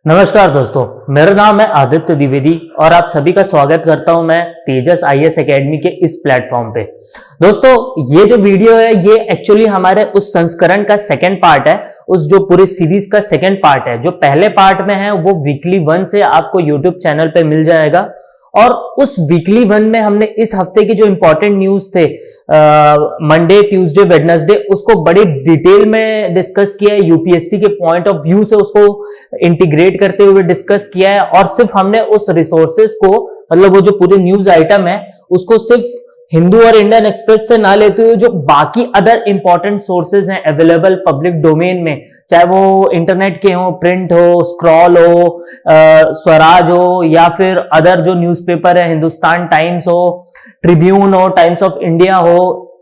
नमस्कार दोस्तों, मेरा नाम है आदित्य द्विवेदी और आप सभी का स्वागत करता हूं मैं तेजस आईएएस एकेडमी के इस प्लेटफॉर्म पे। दोस्तों, ये जो वीडियो है ये एक्चुअली हमारे उस संस्करण का सेकंड पार्ट है, उस जो पूरी सीरीज का सेकंड पार्ट है। जो पहले पार्ट में है वो वीकली 1 से आपको यूट्यूब चैनल पे मिल जाएगा और उस वीकली 1 में हमने इस हफ्ते के जो इंपॉर्टेंट न्यूज थे मंडे, ट्यूसडे, वेडनेसडे, उसको बड़ी डिटेल में डिस्कस किया है। यूपीएससी के पॉइंट ऑफ व्यू से उसको इंटीग्रेट करते हुए डिस्कस किया है और सिर्फ हमने उस रिसोर्सेज को, मतलब वो जो पूरे न्यूज आइटम है उसको सिर्फ हिंदू और इंडियन एक्सप्रेस से ना लेते हुए जो बाकी अदर इंपॉर्टेंट सोर्सेज हैं अवेलेबल पब्लिक डोमेन में, चाहे वो इंटरनेट के हो, प्रिंट हो, स्क्रॉल हो, स्वराज हो या फिर अदर जो न्यूज़पेपर है, हिंदुस्तान टाइम्स हो, ट्रिब्यून हो, टाइम्स ऑफ इंडिया हो,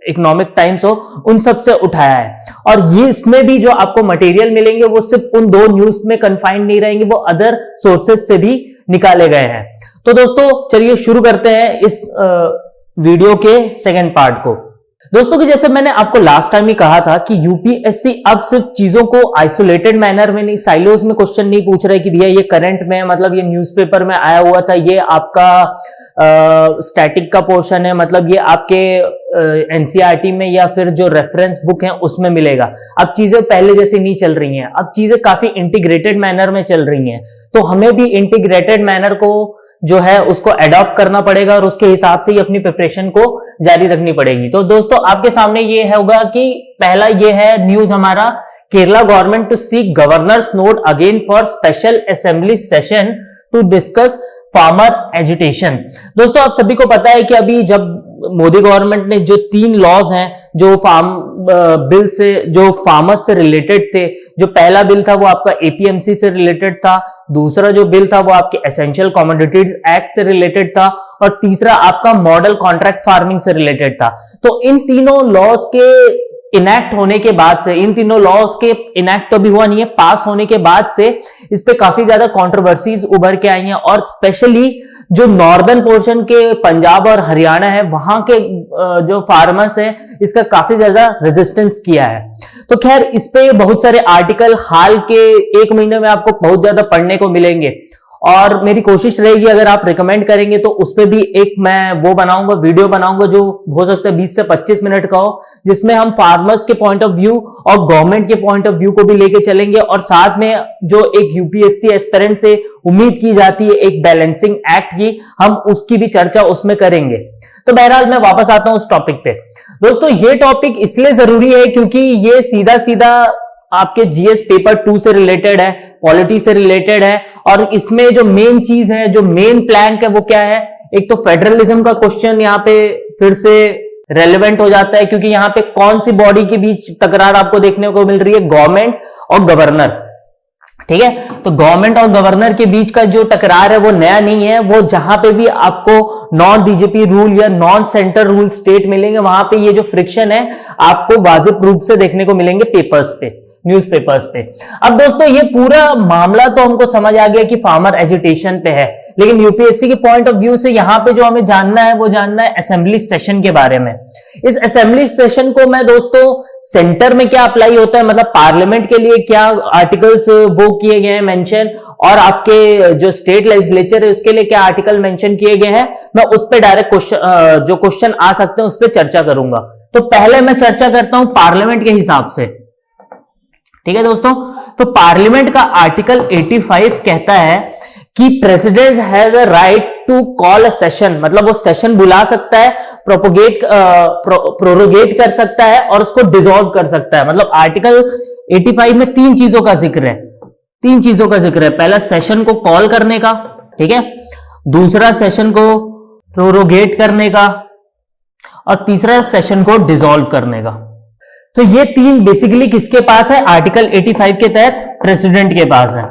इकोनॉमिक टाइम्स हो, उन सब से उठाया है। और ये इसमें भी जो आपको मटेरियल मिलेंगे वो सिर्फ उन दो न्यूज में कन्फाइंड नहीं रहेंगे, वो अदर सोर्सेज से भी निकाले गए हैं। तो दोस्तों चलिए शुरू करते हैं इस वीडियो के सेकंड पार्ट को। दोस्तों कि जैसे मैंने आपको लास्ट टाइम ही कहा था कि यूपीएससी अब सिर्फ चीजों को आइसोलेटेड मैनर में नहीं, साइलोज में क्वेश्चन नहीं पूछ रहे कि भैया ये करंट में है, मतलब ये न्यूज़पेपर में आया हुआ था, ये आपका स्टैटिक का पोर्शन है, मतलब ये आपके एनसीईआरटी में या फिर जो रेफरेंस बुक है उसमें मिलेगा। अब चीजें पहले जैसे नहीं चल रही हैं, अब चीजें काफी इंटीग्रेटेड मैनर में चल रही हैं। तो हमें भी इंटीग्रेटेड मैनर को जो है उसको अडॉप्ट करना पड़ेगा और उसके हिसाब से ही अपनी प्रिपरेशन को जारी रखनी पड़ेगी। तो दोस्तों आपके सामने ये होगा कि पहला ये है न्यूज हमारा, Kerala government to seek governor's nod again for special assembly session to discuss farmer agitation. दोस्तों आप सभी को पता है कि अभी जब मोदी गवर्नमेंट ने जो 3 लॉज हैं जो फार्म बिल से, जो फार्मर्स से रिलेटेड थे, जो पहला बिल था वो आपका एपीएमसी से रिलेटेड था, दूसरा जो बिल था वो आपके एसेंशियल कमोडिटीज एक्ट से रिलेटेड था और तीसरा आपका मॉडल कॉन्ट्रैक्ट फार्मिंग से रिलेटेड था। तो इन तीनों लॉज के इनैक्ट होने के बाद से, इन तीनों लॉज के इनैक्ट तो भी हुआ नहीं है, पास होने के बाद से इस पे काफी ज्यादा कंट्रोवर्सीज उभर के आई हैं और स्पेशली जो नॉर्दर्न पोर्शन के पंजाब और हरियाणा है वहां के जो फार्मर्स हैं इसका काफी ज्यादा रेजिस्टेंस किया है। तो खैर इस पे बहुत सारे आर्टिकल हाल के 1 महीने में आपको बहुत ज्यादा पढ़ने को मिलेंगे और मेरी कोशिश रहेगी अगर आप रिकमेंड करेंगे तो उस पे भी एक मैं वो बनाऊंगा, वीडियो बनाऊंगा जो हो सकता है 20 से 25 मिनट का हो, जिसमें हम फार्मर्स के पॉइंट ऑफ व्यू और गवर्नमेंट के पॉइंट ऑफ व्यू को भी लेके चलेंगे और साथ में जो एक यूपीएससी एस्पिरेंट से उम्मीद की जाती है एक बैलेंसिंग एक्ट की, हम उसकी भी चर्चा उसमें करेंगे। तो बहरहाल मैं वापस आता हूं उस टॉपिक पे। दोस्तों ये टॉपिक इसलिए जरूरी है क्योंकि ये सीधा सीधा आपके जीएस पेपर 2 से रिलेटेड है, पॉलिटी से रिलेटेड है और इसमें जो मेन चीज है, जो मेन प्लैंक है वो क्या है, एक तो फेडरलिज्म का क्वेश्चन यहाँ पे फिर से रेलेवेंट हो जाता है क्योंकि यहाँ पे कौन सी बॉडी के बीच तकरार आपको देखने को मिल रही है, गवर्नमेंट और गवर्नर। ठीक है, तो गवर्नमेंट और गवर्नर के बीच का जो टकरार है वो नया नहीं है, वो जहां पे भी आपको नॉन डीजीपी रूल या नॉन सेंटर रूल स्टेट मिलेंगे वहां पे ये जो फ्रिक्शन है आपको वाजिब रूप से देखने को मिलेंगे पेपर्स पे, न्यूज़पेपर्स पे। अब दोस्तों ये पूरा मामला तो हमको समझ आ गया कि फार्मर एजिटेशन पे है, लेकिन यूपीएससी के पॉइंट ऑफ व्यू से यहाँ पे जो हमें जानना है वो जानना है असेंबली सेशन के बारे में। इस असेंबली सेशन को मैं दोस्तों सेंटर में क्या अप्लाई होता है, मतलब पार्लियामेंट के लिए क्या आर्टिकल्स वो किए गए हैं मेंशन और आपके जो स्टेट लेजिस्लेचर है उसके लिए क्या आर्टिकल मेंशन किए गए हैं, मैं उस पर डायरेक्ट जो क्वेश्चन आ सकते हैं उस पर चर्चा करूंगा। तो पहले मैं चर्चा करता हूं पार्लियामेंट के हिसाब से। ठीक है दोस्तों, तो पार्लियामेंट का आर्टिकल 85 कहता है कि president has a right to call a session, मतलब वो सेशन बुला सकता है, प्रोरोगेट कर सकता है और उसको डिसॉल्व कर सकता है। मतलब आर्टिकल 85 में 3 चीजों का जिक्र है, 3 चीजों का जिक्र है। पहला सेशन को कॉल करने का, ठीक है, दूसरा सेशन को प्रोरोगेट करने का और तीसरा सेशन को डिसॉल्व करने का। तो ये 3 बेसिकली किसके पास है, आर्टिकल 85 के तहत प्रेसिडेंट के पास है।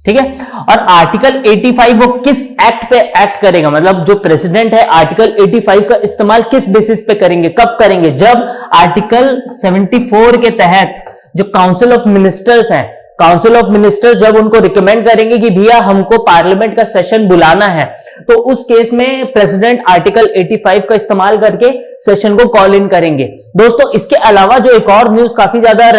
ठीक है, और आर्टिकल 85 वो किस एक्ट पे एक्ट करेगा, मतलब जो प्रेसिडेंट है आर्टिकल 85 का इस्तेमाल किस बेसिस पे करेंगे, कब करेंगे, जब आर्टिकल 74 के तहत जो काउंसिल ऑफ मिनिस्टर्स है, काउंसिल ऑफ मिनिस्टर्स जब उनको रिकमेंड करेंगे कि भैया हमको पार्लियामेंट का सेशन बुलाना है, तो उस केस में प्रेसिडेंट आर्टिकल 85 का इस्तेमाल करके सेशन को कॉल इन करेंगे। दोस्तों इसके अलावा जो एक और न्यूज काफी ज्यादा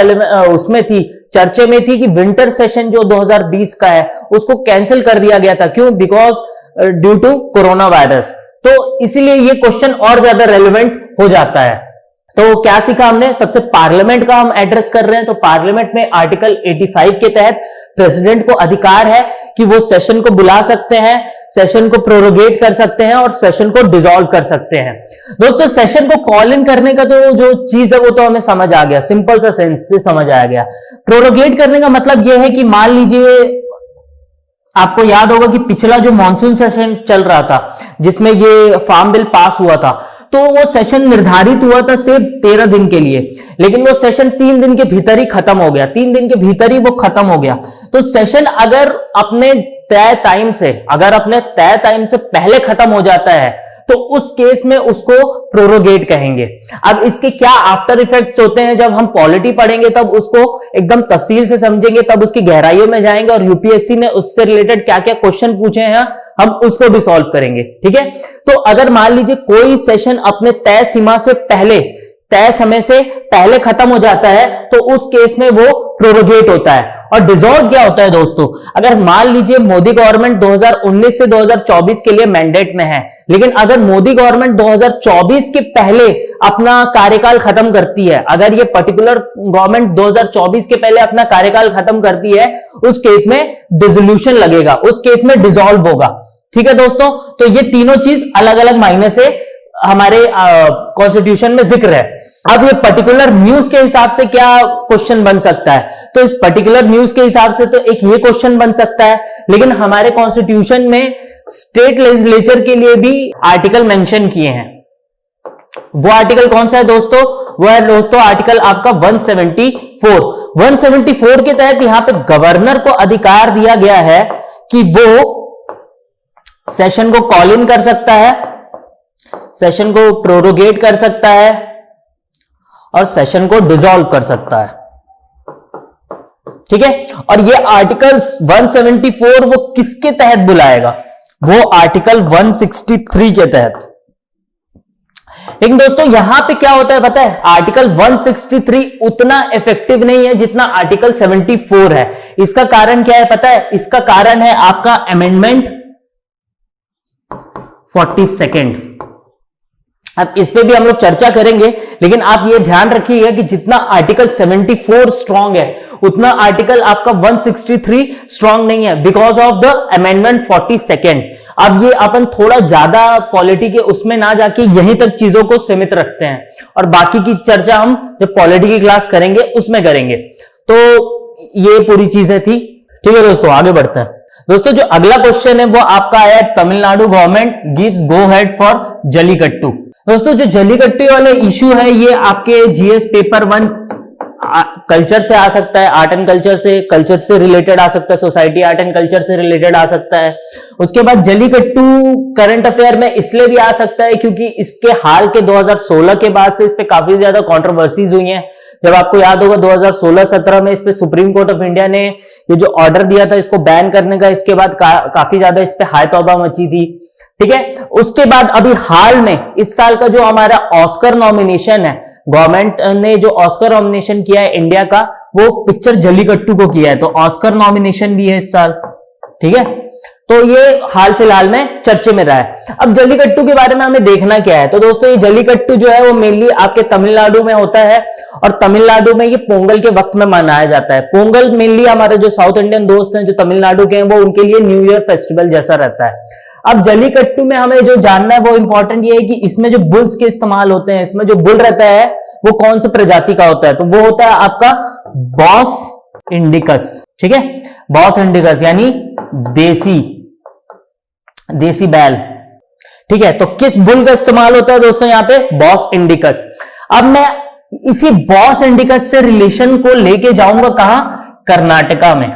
उसमें थी चर्चे में थी कि विंटर सेशन जो 2020 का है उसको कैंसिल कर दिया गया था। क्यों? Because due to corona virus. तो इसीलिए ये क्वेश्चन और ज्यादा रेलेवेंट हो जाता है। तो क्या सीखा हमने? सबसे पार्लियामेंट का हम एड्रेस कर रहे हैं, तो पार्लियामेंट में आर्टिकल 85 के तहत प्रेसिडेंट को अधिकार है कि वो सेशन को बुला सकते हैं, सेशन को प्रोरोगेट कर सकते हैं और सेशन को डिसॉल्व कर सकते हैं। दोस्तों सेशन को कॉल इन करने का तो जो चीज है वो तो हमें समझ आ गया, सिंपल सा सेंस से समझ आ गया। प्रोरोगेट करने का मतलब यह है कि मान लीजिए आपको याद होगा कि पिछला जो मॉनसून सेशन चल रहा था जिसमें ये फार्म बिल पास हुआ था, तो वो सेशन निर्धारित हुआ था सिर्फ 13 दिन के लिए, लेकिन वो सेशन 3 दिन के भीतर ही खत्म हो गया। 3 दिन के भीतर ही वो खत्म हो गया। तो सेशन अगर अपने तय टाइम से पहले खत्म हो जाता है तो उस केस में उसको प्रोरोगेट कहेंगे। अब इसके क्या आफ्टर इफेक्ट्स होते हैं, जब हम पॉलिटी पढ़ेंगे तब उसको एकदम तफसील से समझेंगे, तब उसकी गहराइयों में जाएंगे और यूपीएससी ने उससे रिलेटेड क्या क्या क्वेश्चन पूछे हैं हम उसको भी सॉल्व करेंगे। ठीक है, तो अगर मान लीजिए कोई सेशन अपने तय सीमा से पहले, तय समय से पहले खत्म हो जाता है तो उस केस में वो प्रोरोगेट होता है। और डिसॉल्व क्या होता है दोस्तों? अगर मान लीजिए मोदी गवर्नमेंट 2019 से 2024 के लिए मैंडेट में है, लेकिन अगर मोदी गवर्नमेंट 2024 के पहले अपना कार्यकाल खत्म करती है, अगर ये पर्टिकुलर गवर्नमेंट 2024 के पहले अपना कार्यकाल खत्म करती है, उस केस में डिसोल्यूशन लगेगा, उस केस में डिसॉल्व होगा। ठीक है दोस्तों, तो ये तीनों चीज अलग अलग मायने से हमारे कॉन्स्टिट्यूशन में जिक्र है। अब ये पर्टिकुलर न्यूज के हिसाब से क्या क्वेश्चन बन सकता है? तो इस पर्टिकुलर न्यूज के हिसाब से तो एक ये क्वेश्चन बन सकता है, लेकिन हमारे कॉन्स्टिट्यूशन में स्टेट लेजिस्लेचर के लिए भी आर्टिकल मेंशन किए हैं। वो आर्टिकल कौन सा है दोस्तों? वो है दोस्तों आर्टिकल आपका 174। 174 के तहत यहां पे गवर्नर को अधिकार दिया गया है कि वो सेशन को कॉल इन कर सकता है, सेशन को प्रोरोगेट कर सकता है और सेशन को डिसॉल्व कर सकता है। ठीक है, और ये आर्टिकल 174 वो किसके तहत बुलाएगा? वो आर्टिकल 163 के तहत। लेकिन दोस्तों यहां पे क्या होता है पता है? आर्टिकल 163 उतना इफेक्टिव नहीं है जितना आर्टिकल 74 है। इसका कारण क्या है पता है? इसका कारण है आपका अमेंडमेंट 42। अब इस पे भी हम लोग चर्चा करेंगे, लेकिन आप ये ध्यान रखिएगा कि जितना आर्टिकल 74 स्ट्रांग है उतना आर्टिकल आपका 163 स्ट्रांग नहीं है, बिकॉज ऑफ द अमेंडमेंट 42। अब ये अपन थोड़ा ज्यादा पॉलिटी के उसमें ना जाके यहीं तक चीजों को सीमित रखते हैं और बाकी की चर्चा हम जब पॉलिटी की क्लास करेंगे उसमें करेंगे। तो ये पूरी चीजें थी। ठीक है दोस्तों, आगे बढ़ते हैं। दोस्तों जो अगला क्वेश्चन है वो आपका आया, Tamil Nadu government gives go head for jallikattu. दोस्तों जो जल्लीकट्टू वाले इश्यू है ये आपके जीएस पेपर 1 कल्चर से आ सकता है, आर्ट एंड कल्चर से रिलेटेड आ सकता है, सोसाइटी आर्ट एंड कल्चर से रिलेटेड आ सकता है। उसके बाद जल्लीकट्टू करंट अफेयर में इसलिए भी आ सकता है क्योंकि इसके हाल के 2016 के बाद से इस पे काफी ज्यादा कंट्रोवर्सीज हुई हैं। जब आपको याद होगा 2016-17 में इस पे सुप्रीम कोर्ट ऑफ इंडिया ने ये जो ऑर्डर दिया था इसको बैन करने का, इसके बाद काफी ज्यादा इस पे हाय तौबा मची थी। ठीक है, उसके बाद अभी हाल में इस साल का जो हमारा ऑस्कर नॉमिनेशन है, गवर्नमेंट ने जो ऑस्कर नॉमिनेशन किया है इंडिया का, वो पिक्चर जल्लीकट्टू को किया है, तो ऑस्कर नॉमिनेशन भी है इस साल। ठीक है, तो ये हाल फिलहाल में चर्चे में रहा है। अब जल्लीकट्टू के बारे में हमें देखना क्या है, तो दोस्तों ये जल्लीकट्टू जो है वो मेनली आपके तमिलनाडु में होता है और तमिलनाडु में ये पोंगल के वक्त में मनाया जाता है। पोंगल मेनली हमारे जो साउथ इंडियन दोस्त हैं जो तमिलनाडु के हैं वो उनके लिए न्यू ईयर फेस्टिवल जैसा रहता है। अब जल्लीकट्टू में हमें जो जानना है वो इंपॉर्टेंट ये है कि इसमें जो बुल्स के इस्तेमाल होते हैं, इसमें जो बुल रहता है वो कौन सी प्रजाति का होता है, तो वो होता है आपका बॉस इंडिकस। ठीक है, बॉस इंडिकस यानी देसी बैल। ठीक है, तो किस बुल का इस्तेमाल होता है दोस्तों यहाँ पे? Bos indicus. अब मैं इसी बॉस इंडिकस से रिलेशन को लेके जाऊंगा कहां? कर्नाटका में।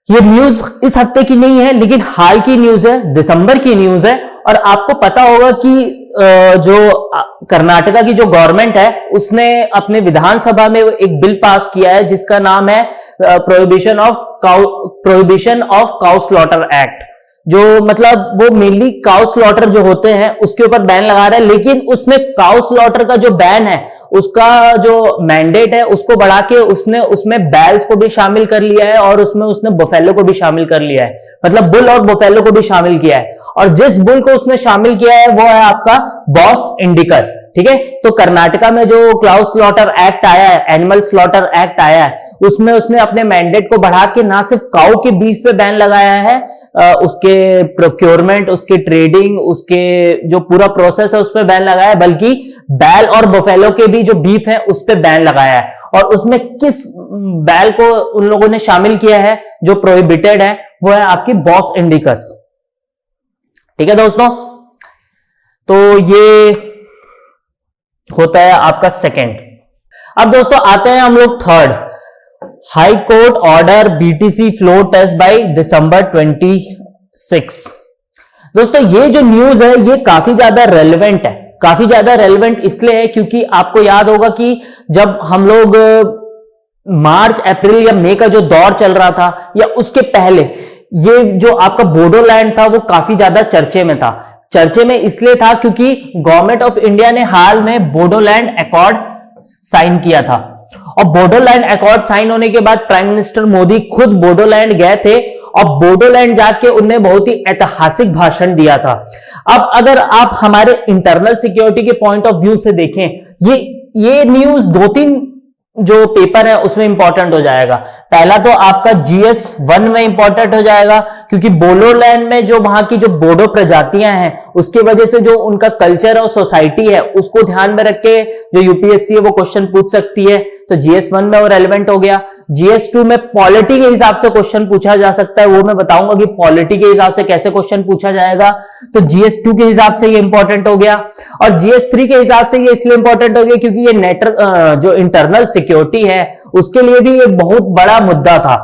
ये न्यूज इस हफ्ते की नहीं है लेकिन हाल की न्यूज है, दिसंबर की न्यूज है। और आपको पता होगा कि जो कर्नाटका की जो गवर्नमेंट है उसने अपने विधानसभा में एक बिल पास किया है जिसका नाम है prohibition of cow slaughter act. जो मतलब वो मेनली काउ स्लॉटर जो होते हैं उसके ऊपर बैन लगा रहा है, लेकिन उसमें काउ स्लॉटर का जो बैन है उसका जो मैंडेट है उसको बढ़ा के उसने उसमें बैल्स को भी शामिल कर लिया है और उसमें उसने बफेलो को भी शामिल कर लिया है, मतलब बुल और बफेलो को भी शामिल किया है। और जिस बुल को उसने शामिल किया है वो है आपका बॉस इंडिकस, ठीक है। तो कर्नाटका में जो काउ स्लॉटर एक्ट आया है, एनिमल स्लॉटर एक्ट आया है, उसमें उसने अपने मैंडेट को बढ़ा के ना सिर्फ काउ के बीफ पे बैन लगाया है, उसके प्रोक्योरमेंट, उसके ट्रेडिंग, उसके जो पूरा प्रोसेस है उस पर बैन लगाया है, बल्कि बैल और बफेलो के भी जो बीफ है उस पर बैन लगाया है। और उसमें किस बैल को उन लोगों ने शामिल किया है जो प्रोहिबिटेड है, वो है आपकी बॉस इंडिकस, ठीक है दोस्तों। तो ये होता है आपका सेकंड। अब दोस्तों आते हैं हम लोग third, high court order BTC floor test by December 26। दोस्तों ये जो न्यूज है ये काफी ज्यादा रेलेवेंट है, काफी ज्यादा रेलेवेंट इसलिए है क्योंकि आपको याद होगा कि जब हम लोग मार्च अप्रैल या मई का जो दौर चल रहा था या उसके पहले ये जो आपका बोडोलैंड था वो काफी ज्यादा चर्चे में था। चर्चे में इसलिए था क्योंकि गवर्नमेंट ऑफ इंडिया ने हाल में बोडोलैंड अकॉर्ड साइन किया था, और बोडोलैंड अकॉर्ड साइन होने के बाद प्राइम मिनिस्टर मोदी खुद बोडोलैंड गए थे और बोडोलैंड जाके उनने बहुत ही ऐतिहासिक भाषण दिया था। अब अगर आप हमारे इंटरनल सिक्योरिटी के पॉइंट ऑफ व्यू से देखें, ये न्यूज 2-3 जो पेपर है उसमें इंपॉर्टेंट हो जाएगा। पहला तो आपका GS1 में इंपॉर्टेंट हो जाएगा क्योंकि बोडोलैंड में जो वहां की जो बोडो प्रजातियां हैं उसकी वजह से जो उनका कल्चर और सोसाइटी है उसको ध्यान में रख के जो यूपीएससी है वो क्वेश्चन पूछ सकती है, तो GS1 में वो रेलेवेंट हो गया। GS2 में पॉलिटी के हिसाब से क्वेश्चन पूछा जा सकता है, वो मैं बताऊंगा कि पॉलिटी के हिसाब से कैसे क्वेश्चन पूछा जाएगा, तो GS2 के हिसाब से ये इंपॉर्टेंट हो गया। और GS3 के हिसाब से ये इसलिए इंपॉर्टेंट हो गया क्योंकि ये जो इंटरनल सिक्योरिटी है उसके लिए भी एक बहुत बड़ा मुद्दा था,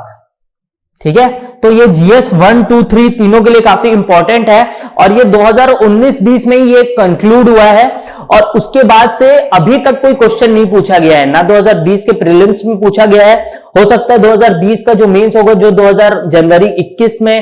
ठीक है। तो ये GS1, 2, 3 तीनों के लिए काफी इंपॉर्टेंट है और ये 2019-20 में ये कंक्लूड हुआ है और उसके बाद से अभी तक कोई क्वेश्चन नहीं पूछा गया है, ना 2020 के प्रीलिम्स में पूछा गया है। हो सकता है 2020 का जो मेंस होगा जो जनवरी 21 में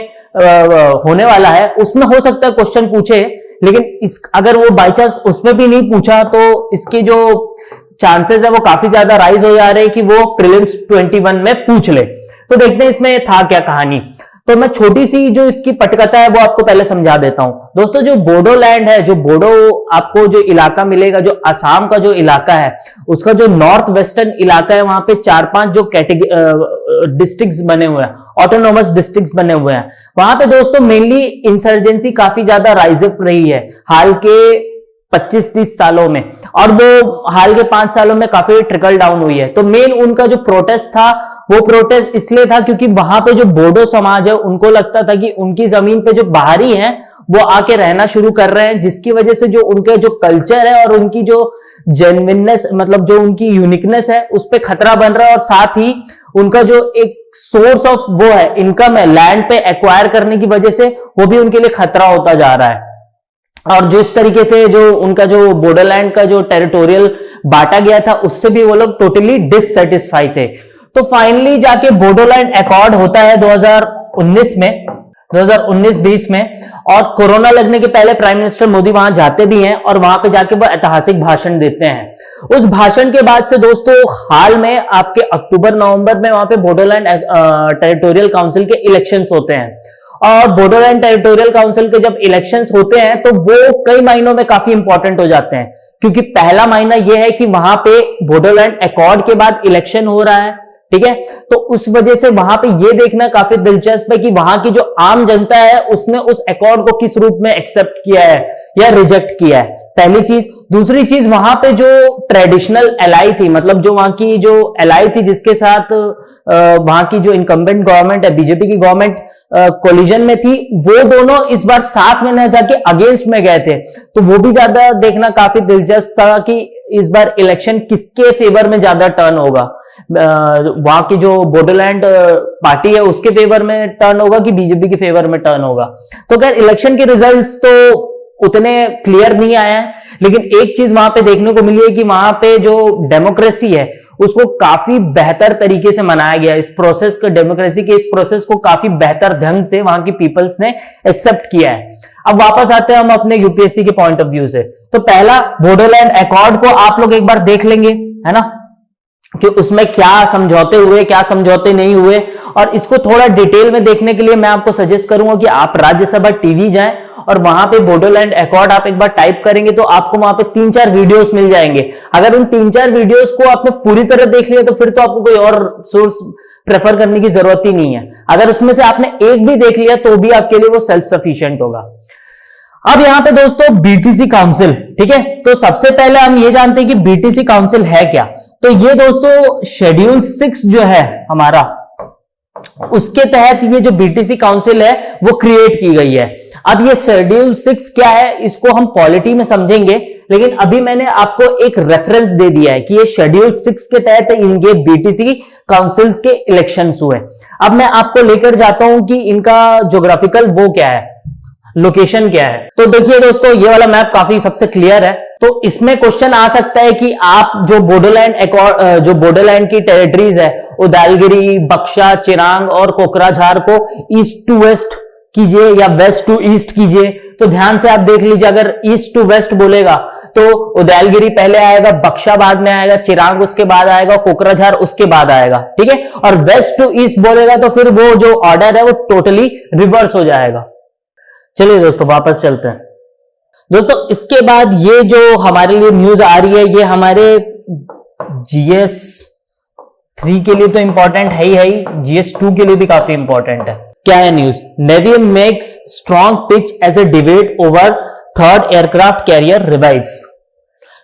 होने वाला है उसमें हो सकता है क्वेश्चन पूछे, लेकिन अगर वो बाई चांस उसमें भी नहीं पूछा तो इसकी जो चांसेस है वो काफी ज्यादा राइज हो जा रहे हैं कि वो प्रीलिम्स 21 में पूछ ले। तो देखते हैं इसमें था क्या कहानी। तो मैं छोटी सी जो इसकी पटकथा है वो आपको पहले समझा देता हूं। दोस्तों जो बोडोलैंड है, जो बोडो आपको जो इलाका मिलेगा, जो असम का जो इलाका है उसका जो नॉर्थ वेस्टर्न इलाका है वहां पे 4-5 जो डिस्ट्रिक्ट्स बने हुए हैं, ऑटोनोमस डिस्ट्रिक्ट्स बने हुए हैं। वहां पे दोस्तों मेनली इंसर्जेंसी काफी ज्यादा राइज अप रही है हाल के 25-30 सालों में, और वो हाल के 5 सालों में काफी ट्रिकल डाउन हुई है। तो मेन उनका जो प्रोटेस्ट था वो प्रोटेस्ट इसलिए था क्योंकि वहां पे जो बोडो समाज है उनको लगता था कि उनकी जमीन पे जो बाहरी हैं वो आके रहना शुरू कर रहे हैं, जिसकी वजह से जो उनके जो कल्चर है और उनकी जो जेन्युइननेस, मतलब जो उनकी यूनिकनेस है उस पर खतरा बन रहा है, और साथ ही उनका जो एक सोर्स ऑफ वो है इनकम है लैंड पे एक्वायर करने की वजह से वो भी उनके लिए खतरा होता जा रहा है। और जिस तरीके से जो उनका जो बोडोलैंड का जो टेरिटोरियल बांटा गया था उससे भी वो लोग टोटली डिससेटिस्फाई थे। तो फाइनली जाके बोडोलैंड अकॉर्ड होता है 2019 में, 2019-20 में, और कोरोना लगने के पहले प्राइम मिनिस्टर मोदी वहां जाते भी हैं और वहां पे जाके वो ऐतिहासिक भाषण देते हैं। उस भाषण के बाद से दोस्तों हाल में आपके अक्टूबर-नवंबर में वहां पे बोडोलैंड टेरिटोरियल काउंसिल के इलेक्शंस होते हैं, और बोडोलैंड टेरिटोरियल काउंसिल के जब इलेक्शंस होते हैं तो वो कई महीनों में काफी इंपॉर्टेंट हो जाते हैं, क्योंकि पहला महीना यह है कि वहां पे बोडोलैंड अकॉर्ड के बाद इलेक्शन हो रहा है, ठीक है। तो उस वजह से वहां पे ये देखना काफी दिलचस्प है कि वहां की जो आम जनता है उसने उस अकॉर्ड को किस रूप में एक्सेप्ट किया है या रिजेक्ट किया है, पहली चीज। दूसरी चीज, वहां पे जो ट्रेडिशनल एलाई थी, मतलब जो वहां की जो एलाई थी जिसके साथ वहां की जो इनकम्बेंट गवर्नमेंट है, बीजेपी की गवर्नमेंट कोलिजन में थी, वो दोनों इस बार साथ में न जाके अगेंस्ट में गए थे। तो वो भी ज्यादा देखना काफी दिलचस्प था कि इस बार इलेक्शन किसके फेवर में ज्यादा टर्न होगा, वहां की जो बोडोलैंड पार्टी है उसके फेवर में टर्न होगा कि बीजेपी के फेवर में टर्न होगा। तो खैर इलेक्शन के रिजल्ट्स तो उतने क्लियर नहीं आए हैं, लेकिन एक चीज वहां पे देखने को मिली है कि वहां पे जो डेमोक्रेसी है उसको काफी बेहतर तरीके से मनाया गया। इस प्रोसेस को, डेमोक्रेसी के इस प्रोसेस को काफी बेहतर ढंग से वहां की पीपल्स ने एक्सेप्ट किया है। अब वापस आते हैं हम अपने यूपीएससी के पॉइंट ऑफ व्यू से। तो पहला बोडोलैंड अकॉर्ड को आप लोग एक बार देख लेंगे, है ना, कि उसमें क्या समझौते हुए, क्या समझौते नहीं हुए। और इसको थोड़ा डिटेल में देखने के लिए मैं आपको सजेस्ट करूंगा कि आप राज्यसभा टीवी जाएं और वहां पे बोडोलैंड अकॉर्ड आप एक बार टाइप करेंगे तो आपको वहां पे 3-4 वीडियोस मिल जाएंगे। अगर उन 3-4 वीडियोस को आपने पूरी तरह देख लिया तो फिर तो आपको कोई और सोर्स प्रेफर करने की जरूरत ही नहीं है। अगर उसमें से आपने एक भी देख लिया तो भी आपके लिए वो सेल्फ सफिशिएंट होगा। अब यहां पे दोस्तों बीटीसी काउंसिल, ठीक है, तो सबसे पहले हम ये जानते हैं कि बीटीसी काउंसिल है क्या। तो ये दोस्तों शेड्यूल 6 जो है हमारा, उसके तहत ये जो बीटीसी काउंसिल है वो क्रिएट की गई है। अब ये शेड्यूल 6 क्या है इसको हम पॉलिटी में समझेंगे, लेकिन अभी मैंने आपको एक रेफरेंस दे दिया है कि ये शेड्यूल 6 के तहत इनके बीटीसी काउंसिल्स के इलेक्शंस हुए। अब मैं आपको लेकर जाता हूं कि इनका ज्योग्राफिकल वो क्या है, लोकेशन क्या है। तो देखिए दोस्तों, ये वाला मैप काफी सबसे क्लियर है। तो इसमें क्वेश्चन आ सकता है कि आप जो बोडोलैंड की टेरिटरीज है, उदालगिरी, बक्सा, चिरांग और कोकराझार को ईस्ट टू वेस्ट कीजिए या वेस्ट टू ईस्ट कीजिए। तो ध्यान से आप देख लीजिए, अगर ईस्ट टू वेस्ट बोलेगा तो उदालगिरी पहले आएगा, बक्सा बाद में आएगा, चिरांग उसके बाद आएगा, कोकराझार उसके बाद आएगा, ठीक है। और वेस्ट टू ईस्ट बोलेगा तो फिर वो जो ऑर्डर है वो टोटली रिवर्स हो जाएगा। चलिए दोस्तों वापस चलते हैं। दोस्तों इसके बाद ये जो हमारे लिए न्यूज आ रही है, ये हमारे GS 3 के लिए तो इंपॉर्टेंट है ही, GS 2 के लिए भी काफी इंपॉर्टेंट है। क्या है news? Navy makes strong pitch as a debate over third aircraft carrier revives.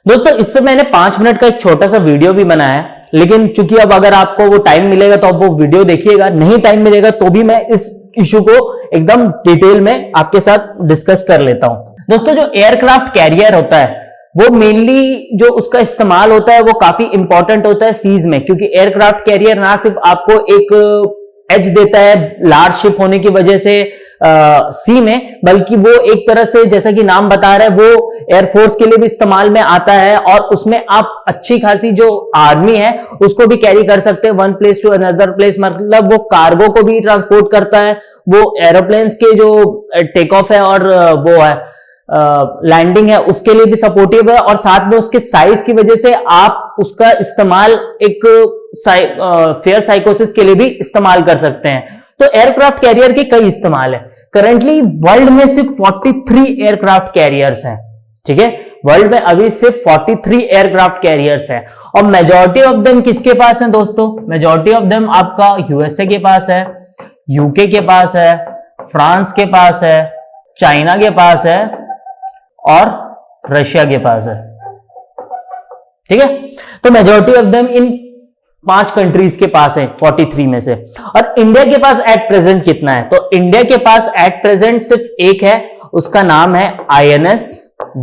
दोस्तों इस पे मैंने 5 मिनट का एक छोटा सा वीडियो भी बनाया है, लेकिन चूंकि अब अगर आपको वो टाइम मिलेगा तो आप वो वीडियो देखिएगा, नहीं टाइम मिलेगा तो भी मैं इस इशू को एकदम डिटेल में आपके साथ डिस्कस कर लेता हूं। दोस्तों जो एयरक्राफ्ट कैरियर होता है वो मेनली जो उसका इस्तेमाल होता है वो काफी इंपॉर्टेंट होता है सीज में, क्योंकि एयरक्राफ्ट कैरियर ना सिर्फ आपको एक एज देता है लार्ज शिप होने की वजह से सी में, बल्कि वो एक तरह से जैसा कि नाम बता रहा है वो एयरफोर्स के लिए भी इस्तेमाल में आता है और उसमें आप अच्छी खासी जो आर्मी है उसको भी कैरी कर सकते हैं one place to another place. मतलब वो कार्गो को भी ट्रांसपोर्ट करता है, वो एरोप्लेन्स के जो टेक ऑफ है और वो है लैंडिंग है उसके लिए भी सपोर्टिव है, और साथ में उसके साइज की वजह से आप उसका इस्तेमाल एक फेयर साइकोसिस के लिए भी इस्तेमाल कर सकते हैं। तो एयरक्राफ्ट कैरियर के कई इस्तेमाल है। करंटली वर्ल्ड में सिर्फ 43 एयरक्राफ्ट कैरियर्स हैं, ठीक है, वर्ल्ड में अभी सिर्फ 43 एयरक्राफ्ट कैरियर्स हैं। और मेजॉरिटी ऑफ देम किसके पास हैं दोस्तों? मेजॉरिटी ऑफ देम आपका यूएसए के पास है, यूके के पास है, फ्रांस के पास है, चाइना के पास है और रशिया के पास है, ठीक है। तो majority of them in 5 countries के पास है 43 में से। और इंडिया के पास एट प्रेजेंट कितना है? तो इंडिया के पास एट प्रेजेंट सिर्फ एक है, उसका नाम है INS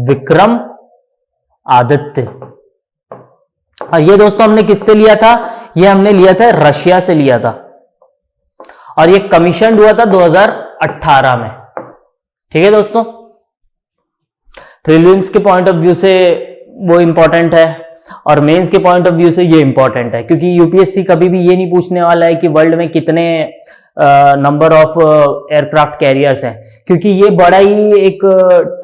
विक्रम आदित्य। और ये दोस्तों हमने किससे लिया था? ये हमने लिया था रशिया से लिया था, और ये कमीशन हुआ था 2018 में, ठीक है दोस्तों। प्रीलिम्स के पॉइंट ऑफ व्यू से वो इंपॉर्टेंट है और मेंस के पॉइंट ऑफ व्यू से ये इंपॉर्टेंट है, क्योंकि यूपीएससी कभी भी ये नहीं पूछने वाला है कि वर्ल्ड में कितने नंबर ऑफ एयरक्राफ्ट कैरियर्स हैं, क्योंकि ये बड़ा ही एक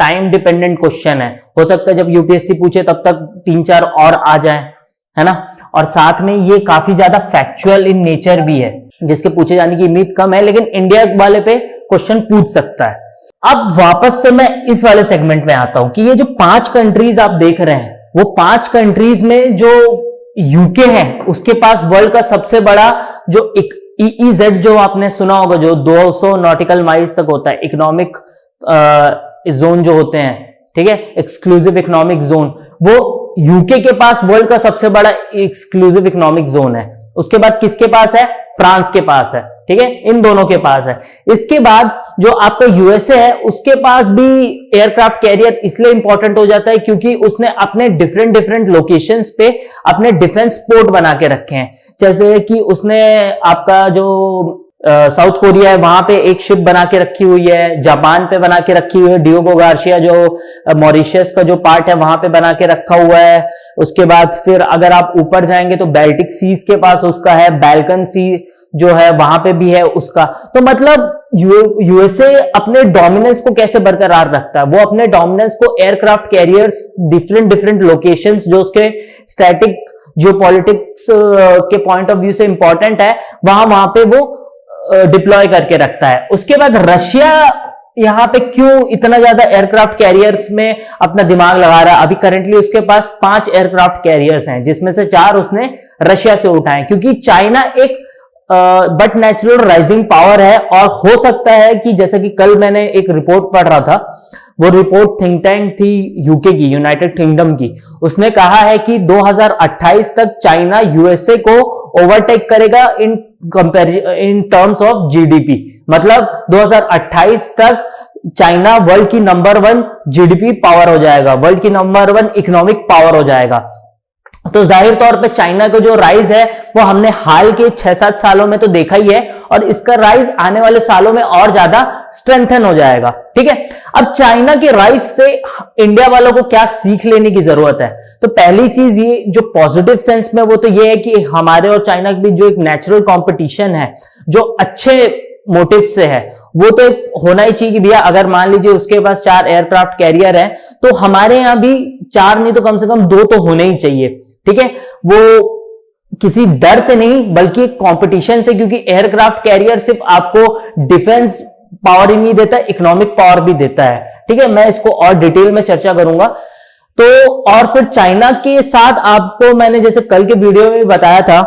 टाइम डिपेंडेंट क्वेश्चन है। हो सकता है जब यूपीएससी पूछे तब तक 3-4 और आ जाएं, है ना। और साथ में ये काफी ज्यादा फैक्चुअल इन नेचर भी है, जिसके पूछे जाने की उम्मीद कम है, लेकिन इंडिया वाले पे क्वेश्चन पूछ सकता है। अब वापस से मैं इस वाले सेगमेंट में आता हूं कि ये जो 5 कंट्रीज आप देख रहे हैं, वो 5 कंट्रीज में जो यूके है उसके पास वर्ल्ड का सबसे बड़ा जो एक EEZ जो आपने सुना होगा, जो 200 नॉटिकल माइल्स तक होता है, इकोनॉमिक जोन जो होते हैं, ठीक है, एक्सक्लूसिव इकोनॉमिक जोन, वो यूके के पास वर्ल्ड का सबसे बड़ा एक्सक्लूसिव इकोनॉमिक जोन है। उसके बाद किसके पास है? फ्रांस के पास है, ठीक है, इन दोनों के पास है। इसके बाद जो आपका यूएसए है उसके पास भी एयरक्राफ्ट कैरियर इसलिए इंपॉर्टेंट हो जाता है क्योंकि उसने अपने डिफरेंट लोकेशंस पे अपने डिफेंस पोर्ट बना के रखे हैं। जैसे कि उसने आपका जो साउथ कोरिया है, वहां पे एक शिप बना के रखी हुई है, जापान पे बना के रखी हुई है, डियोगो गार्सिया जो मॉरिशस का जो पार्ट है वहां पे बना के रखा हुआ है। उसके बाद फिर अगर आप ऊपर जाएंगे तो बाल्टिक सीज के पास उसका है, बैल्कन सी जो है वहां पे भी है उसका। तो मतलब यूएसए अपने डोमिनेंस को कैसे बरकरार रखता है, वो अपने डोमिनेंस को एयरक्राफ्ट कैरियर्स डिफरेंट लोकेशंस जो उसके स्टैटिक जियोपॉलिटिक्स के पॉइंट ऑफ व्यू से इंपॉर्टेंट है वहां पे वो डिप्लॉय करके रखता है। उसके बाद रशिया यहां पे क्यों इतना ज्यादा एयरक्राफ्ट कैरियर्स में अपना दिमाग लगा रहा है? अभी करंटली उसके पास 5 एयरक्राफ्ट कैरियर्स हैं, जिसमें से 4 उसने रशिया से उठाए, क्योंकि चाइना एक बट नेचुरल राइजिंग पावर है। और हो सकता है कि जैसे कि कल मैंने एक रिपोर्ट पढ़ रहा था, वो रिपोर्ट थिंक टैंक थी यूके की, यूनाइटेड किंगडम की, उसने कहा है कि 2028 तक चाइना यूएसए को ओवरटेक करेगा इन टर्म्स ऑफ जीडीपी। मतलब 2028 तक चाइना वर्ल्ड की नंबर 1 जीडीपी पावर हो जाएगा, वर्ल्ड की नंबर 1 इकोनॉमिक पावर हो जाएगा। तो जाहिर तौर पे चाइना का जो राइज है वो हमने हाल के 6-7 सालों में तो देखा ही है, और इसका राइज आने वाले सालों में और ज्यादा स्ट्रेंथन हो जाएगा। ठीक है, अब चाइना के राइज से इंडिया वालों को क्या सीख लेने की जरूरत है? तो पहली चीज ये जो पॉजिटिव सेंस में वो तो ये है कि हमारे और चाइना के बीच जो एक नेचुरल कॉम्पिटिशन है जो अच्छे मोटिव से है, वो तो होना ही चाहिए कि भैया अगर मान लीजिए उसके पास 4 एयरक्राफ्ट कैरियर हैं तो हमारे यहां भी 4 नहीं तो कम से कम 2 तो होने ही चाहिए। ठीक है, वो किसी डर से नहीं बल्कि कंपटीशन से, क्योंकि एयरक्राफ्ट कैरियर सिर्फ आपको डिफेंस पावर ही नहीं देता, इकोनॉमिक पावर भी देता है। ठीक है, मैं इसको और डिटेल में चर्चा करूंगा। तो और फिर चाइना के साथ आपको मैंने जैसे कल के वीडियो में भी बताया था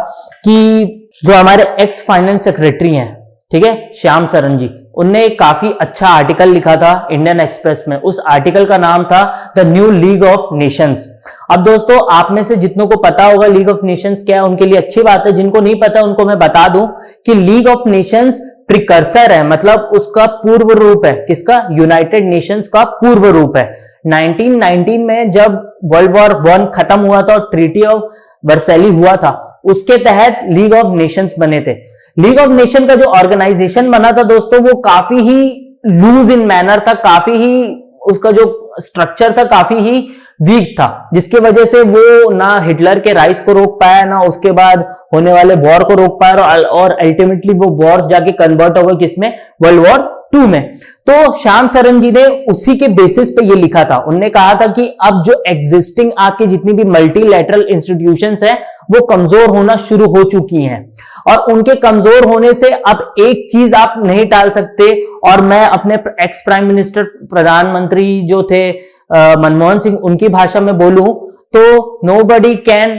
कि जो हमारे एक्स फाइनेंस सेक्रेटरी हैं, ठीक है, श्याम सरन जी, उनने एक काफी अच्छा आर्टिकल लिखा था इंडियन एक्सप्रेस में। उस आर्टिकल का नाम था the new league of Nations. अब दोस्तों आप में से जितनों को पता होगा लीग ऑफ नेशंस क्या है, उनके लिए अच्छी बात है। जिनको नहीं पता उनको मैं बता दूं कि लीग ऑफ नेशंस प्रिकर्सर है, मतलब उसका पूर्व रूप है। किसका? यूनाइटेड नेशंस का पूर्व रूप है। 1919 में जब वर्ल्ड वॉर 1 खत्म हुआ था और ट्रीटी ऑफ वर्सैली हुआ था, उसके तहत लीग ऑफ नेशंस बने थे। लीग ऑफ नेशन का जो ऑर्गेनाइजेशन बना था दोस्तों वो काफी ही लूज इन मैनर था, काफी ही उसका जो स्ट्रक्चर था काफी ही वीक था, जिसकी वजह से वो ना हिटलर के राइज को रोक पाया, ना उसके बाद होने वाले वॉर को रोक पाया, और अल्टीमेटली वो वॉर्स जाके कन्वर्ट हो गए किसमें? वर्ल्ड वॉर 2 में। तो श्याम सरन जी ने उसी के बेसिस पे ये लिखा था। उन्होंने कहा था कि अब जो एग्जिस्टिंग आपकी जितनी भी मल्टीलैटरल इंस्टीट्यूशंस हैं वो कमजोर होना शुरू हो चुकी हैं, और उनके कमजोर होने से अब एक चीज आप नहीं टाल सकते। और मैं अपने एक्स प्राइम मिनिस्टर प्रधानमंत्री जो थे मनमोहन सिंह, उनकी भाषा में बोलूं तो nobody can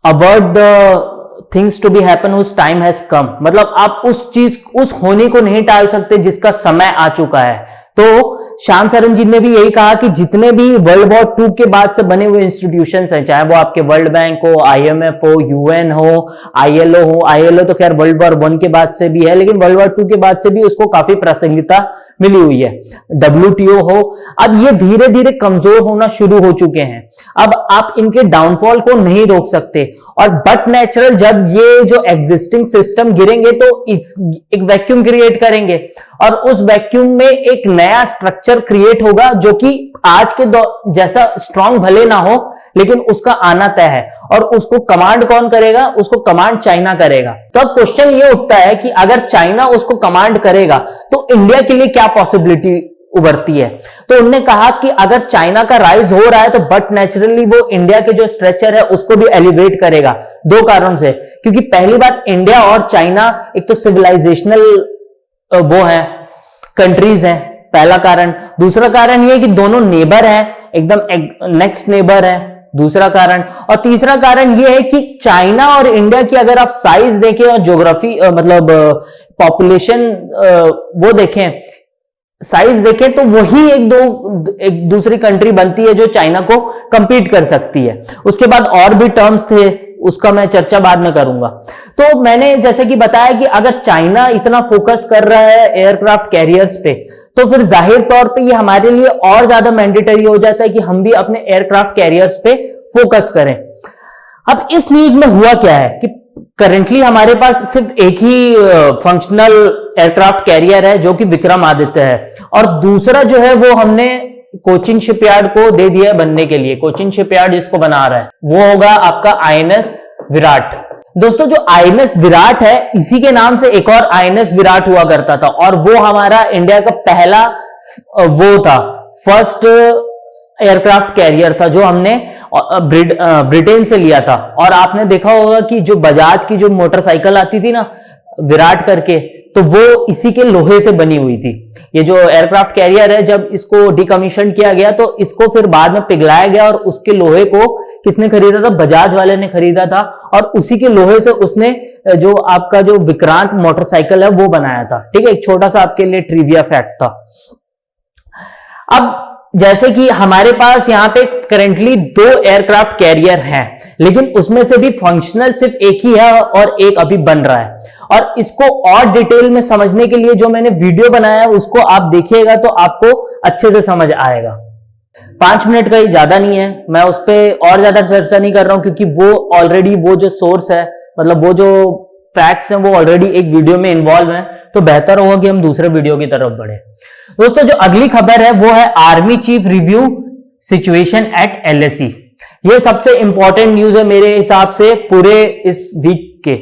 avoid the things to be happen whose time has come. मतलब आप उस चीज, उस होने को नहीं टाल सकते जिसका समय आ चुका है। तो श्याम सरन जी ने भी यही कहा कि जितने भी वर्ल्ड वॉर 2 के बाद से बने हुए इंस्टीट्यूशंस हैं, चाहे वो आपके वर्ल्ड बैंक हो, आईएमएफ हो, यूएन हो, आईएलओ हो, आईएलओ तो खैर वर्ल्ड वॉर 1 के बाद से भी है, लेकिन वर्ल्ड वॉर 2 के बाद से भी उसको काफी प्रासंगिकता मिली हुई है। डब्ल्यूटीओ हो, अब ये धीरे धीरे कमजोर होना शुरू हो चुके हैं। अब आप इनके डाउनफॉल को नहीं रोक सकते, और बट नेचुरल जब ये जो एग्जिस्टिंग सिस्टम गिरेंगे तो एक वैक्यूम क्रिएट करेंगे, और उस वैक्यूम में एक नया स्ट्रक्चर क्रिएट होगा जो कि आज के जैसा स्ट्रांग भले ना हो, लेकिन उसका आना तय है। और उसको कमांड कौन करेगा? उसको कमांड चाइना करेगा। तो अब क्वेश्चन ये उठता है कि अगर चाइना उसको कमांड करेगा तो इंडिया के लिए क्या पॉसिबिलिटी उभरती है? तो उन्होंने कहा कि अगर चाइना का राइज हो रहा है तो बट नेचुरली वो इंडिया के जो स्ट्रेचर है उसको भी एलिवेट करेगा। 2 कारणों से, क्योंकि पहली बात इंडिया और चाइना एक तो सिविलाइजेशनल वो है, कंट्रीज हैं, पहला कारण। दूसरा कारण ये है कि दोनों नेबर हैं, एकदम नेक्स्ट नेबर है, दूसरा कारण। और तीसरा कारण ये है कि चाइना और इंडिया की अगर आप साइज देखें और ज्योग्राफी मतलब पॉपुलेशन वो देखें, साइज देखें, तो वही एक दूसरी कंट्री बनती है जो चाइना को कंपीट कर सकती है। उसके बाद और भी टर्म्स थे, उसका मैं चर्चा बाद में करूंगा। तो मैंने जैसे कि बताया कि अगर चाइना इतना फोकस कर रहा है एयरक्राफ्ट कैरियर्स पे, तो फिर जाहिर तौर पे ये हमारे लिए और ज्यादा मैंडेटरी हो जाता है कि हम भी अपने एयरक्राफ्ट कैरियर्स पे फोकस करें। अब इस न्यूज में हुआ क्या है कि करंटली हमारे पास सिर्फ एक ही फंक्शनल एयरक्राफ्ट कैरियर है जो कि विक्रमादित्य है, और दूसरा जो है वो हमने कोचिन शिपयार्ड को दे दिया है बनने के लिए। कोचिन शिपयार्ड जिसको बना रहा है वो होगा आपका आईएनएस विराट। दोस्तों जो आईएनएस विराट है, इसी के नाम से एक और आईएनएस विराट हुआ करता था, और वो हमारा इंडिया का पहला वो था, फर्स्ट एयरक्राफ्ट कैरियर था जो हमने ब्रिटेन से लिया था। और आपने देखा होगा कि जो बजाज की जो मोटरसाइकिल आती थी ना विराट करके, तो वो इसी के लोहे से बनी हुई थी। ये जो एयरक्राफ्ट कैरियर है, जब इसको डिकमीशन किया गया तो इसको फिर बाद में पिघलाया गया, और उसके लोहे को किसने खरीदा था? बजाज वाले ने खरीदा था, और उसी के लोहे से उसने जो आपका जो विक्रांत मोटरसाइकिल है वो बनाया था। ठीक है, एक छोटा सा आपके लिए ट्रिविया फैक्ट था। अब जैसे कि हमारे पास यहां पे करेंटली 2 एयरक्राफ्ट कैरियर हैं, लेकिन उसमें से भी फंक्शनल सिर्फ एक ही है और एक अभी बन रहा है। और इसको और डिटेल में समझने के लिए जो मैंने वीडियो बनाया है उसको आप देखिएगा तो आपको अच्छे से समझ आएगा। 5 मिनट का ही, ज्यादा नहीं है, मैं उस पर और ज्यादा चर्चा नहीं कर रहा हूं क्योंकि वो ऑलरेडी वो जो सोर्स है, मतलब वो जो फैक्ट्स हैं वो ऑलरेडी एक वीडियो में इन्वॉल्व है, तो बेहतर होगा कि हम दूसरे वीडियो की तरफ बढ़े। दोस्तों जो अगली खबर है वो है army chief review situation at LAC. ये सबसे इंपॉर्टेंट न्यूज है मेरे हिसाब से पूरे इस वीक के।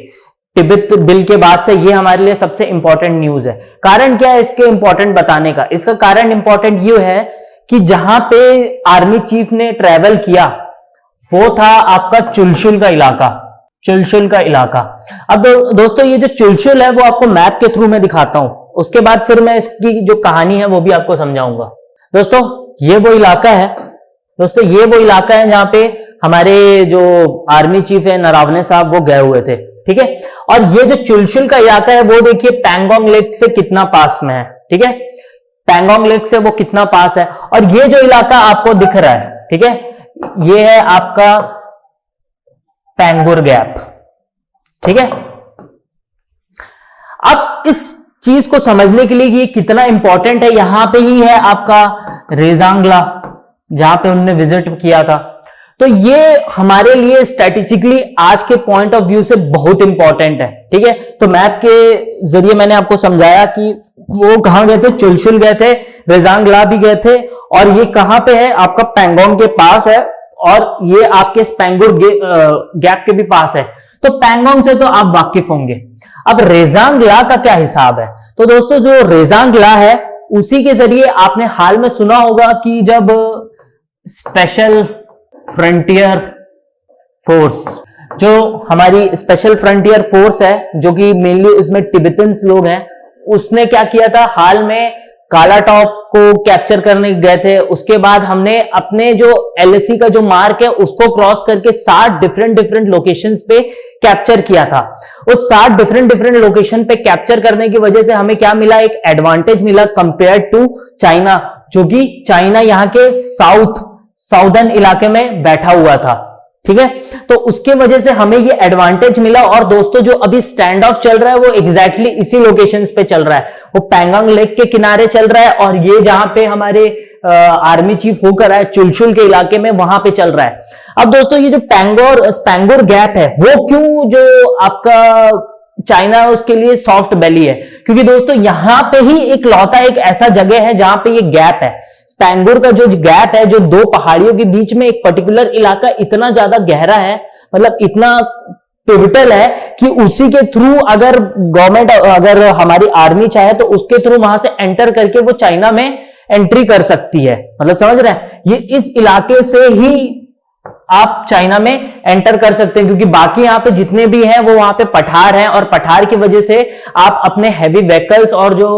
तिब्बत बिल के बाद से ये हमारे लिए सबसे इंपॉर्टेंट न्यूज है। कारण क्या है इसके इंपॉर्टेंट बताने का? इसका कारण इंपॉर्टेंट ये है कि जहां पे आर्मी चीफ ने ट्रेवल किया वो था आपका चुलशुल का इलाका। चुलशुल का इलाका। अब दोस्तों ये जो चुलशुल है वो आपको मैप के थ्रू मैं दिखाता हूं, उसके बाद फिर मैं इसकी जो कहानी है वो भी आपको समझाऊंगा। दोस्तों ये वो इलाका है, दोस्तों ये वो इलाका है जहां पे हमारे जो आर्मी चीफ है नरावने साहब वो गए हुए थे। ठीक है, और ये जो चुलशुल का इलाका है वो देखिए पैंगोंग लेक से कितना पास में है। ठीक है, पैंगोंग लेक से वो कितना पास है, और ये जो इलाका आपको दिख रहा है, ठीक है, ये है आपका पैंगुर गैप। ठीक है, अब इस चीज को समझने के लिए ये कितना इंपॉर्टेंट है, यहां पे ही है आपका रेजांगला जहां पे उन्होंने विजिट किया था। तो ये हमारे लिए स्ट्रेटेजिकली आज के पॉइंट ऑफ व्यू से बहुत इंपॉर्टेंट है। ठीक है, तो मैप के जरिए मैंने आपको समझाया कि वो कहां गए थे, चुलशुल गए थे, रेजांगला भी गए थे, और ये कहां पे है आपका पैंगोंग के पास है, और ये आपके स्पेंगुर गैप के भी पास है। तो पैंगोंग से तो आप वाकिफ होंगे। अब रेजांगला का क्या हिसाब है? तो दोस्तों जो रेजांगला है उसी के जरिए आपने हाल में सुना होगा कि जब स्पेशल फ्रंटियर फोर्स, जो हमारी स्पेशल फ्रंटियर फोर्स है जो कि मेनली उसमें तिब्बतन्स लोग हैं, उसने क्या किया था, हाल में काला टॉप को कैप्चर करने गए थे। उसके बाद हमने अपने जो एलएसी का जो मार्क है उसको क्रॉस करके 60 डिफरेंट लोकेशंस पे कैप्चर किया था। उस 60 डिफरेंट लोकेशन पे कैप्चर करने की वजह से हमें क्या मिला, एक एडवांटेज मिला कंपेयर टू चाइना, जो कि चाइना यहाँ के साउदर्न इलाके में बैठा हुआ था। ठीक है, तो उसके वजह से हमें ये एडवांटेज मिला। और दोस्तों जो अभी स्टैंड ऑफ चल रहा है वो एग्जैक्टली इसी लोकेशंस पे चल रहा है, वो पैंगोंग लेक के किनारे चल रहा है, और ये जहां पे हमारे आर्मी चीफ होकर आए चुलशुल के इलाके में, वहां पे चल रहा है। अब दोस्तों ये जो स्पेंगुर गैप है वो क्यों जो आपका चाइना है उसके लिए सॉफ्ट बेली है, क्योंकि दोस्तों यहां पे ही एक लौता एक ऐसा जगह है जहां पे ये गैप है। स्पेंगुर का जो गैप है, जो 2 पहाड़ियों के बीच में एक पर्टिकुलर इलाका इतना ज्यादा गहरा है, मतलब इतना पिवटल है कि उसी के थ्रू अगर गवर्नमेंट, अगर हमारी आर्मी चाहे तो उसके थ्रू वहां से एंटर करके वो चाइना में एंट्री कर सकती है। मतलब समझ रहे हैं, ये इस इलाके से ही आप चाइना में एंटर कर सकते हैं, क्योंकि बाकी यहां पे जितने भी हैं वो वहां पे पठार हैं, और पठार की वजह से आप अपने हैवी व्हीकल्स और जो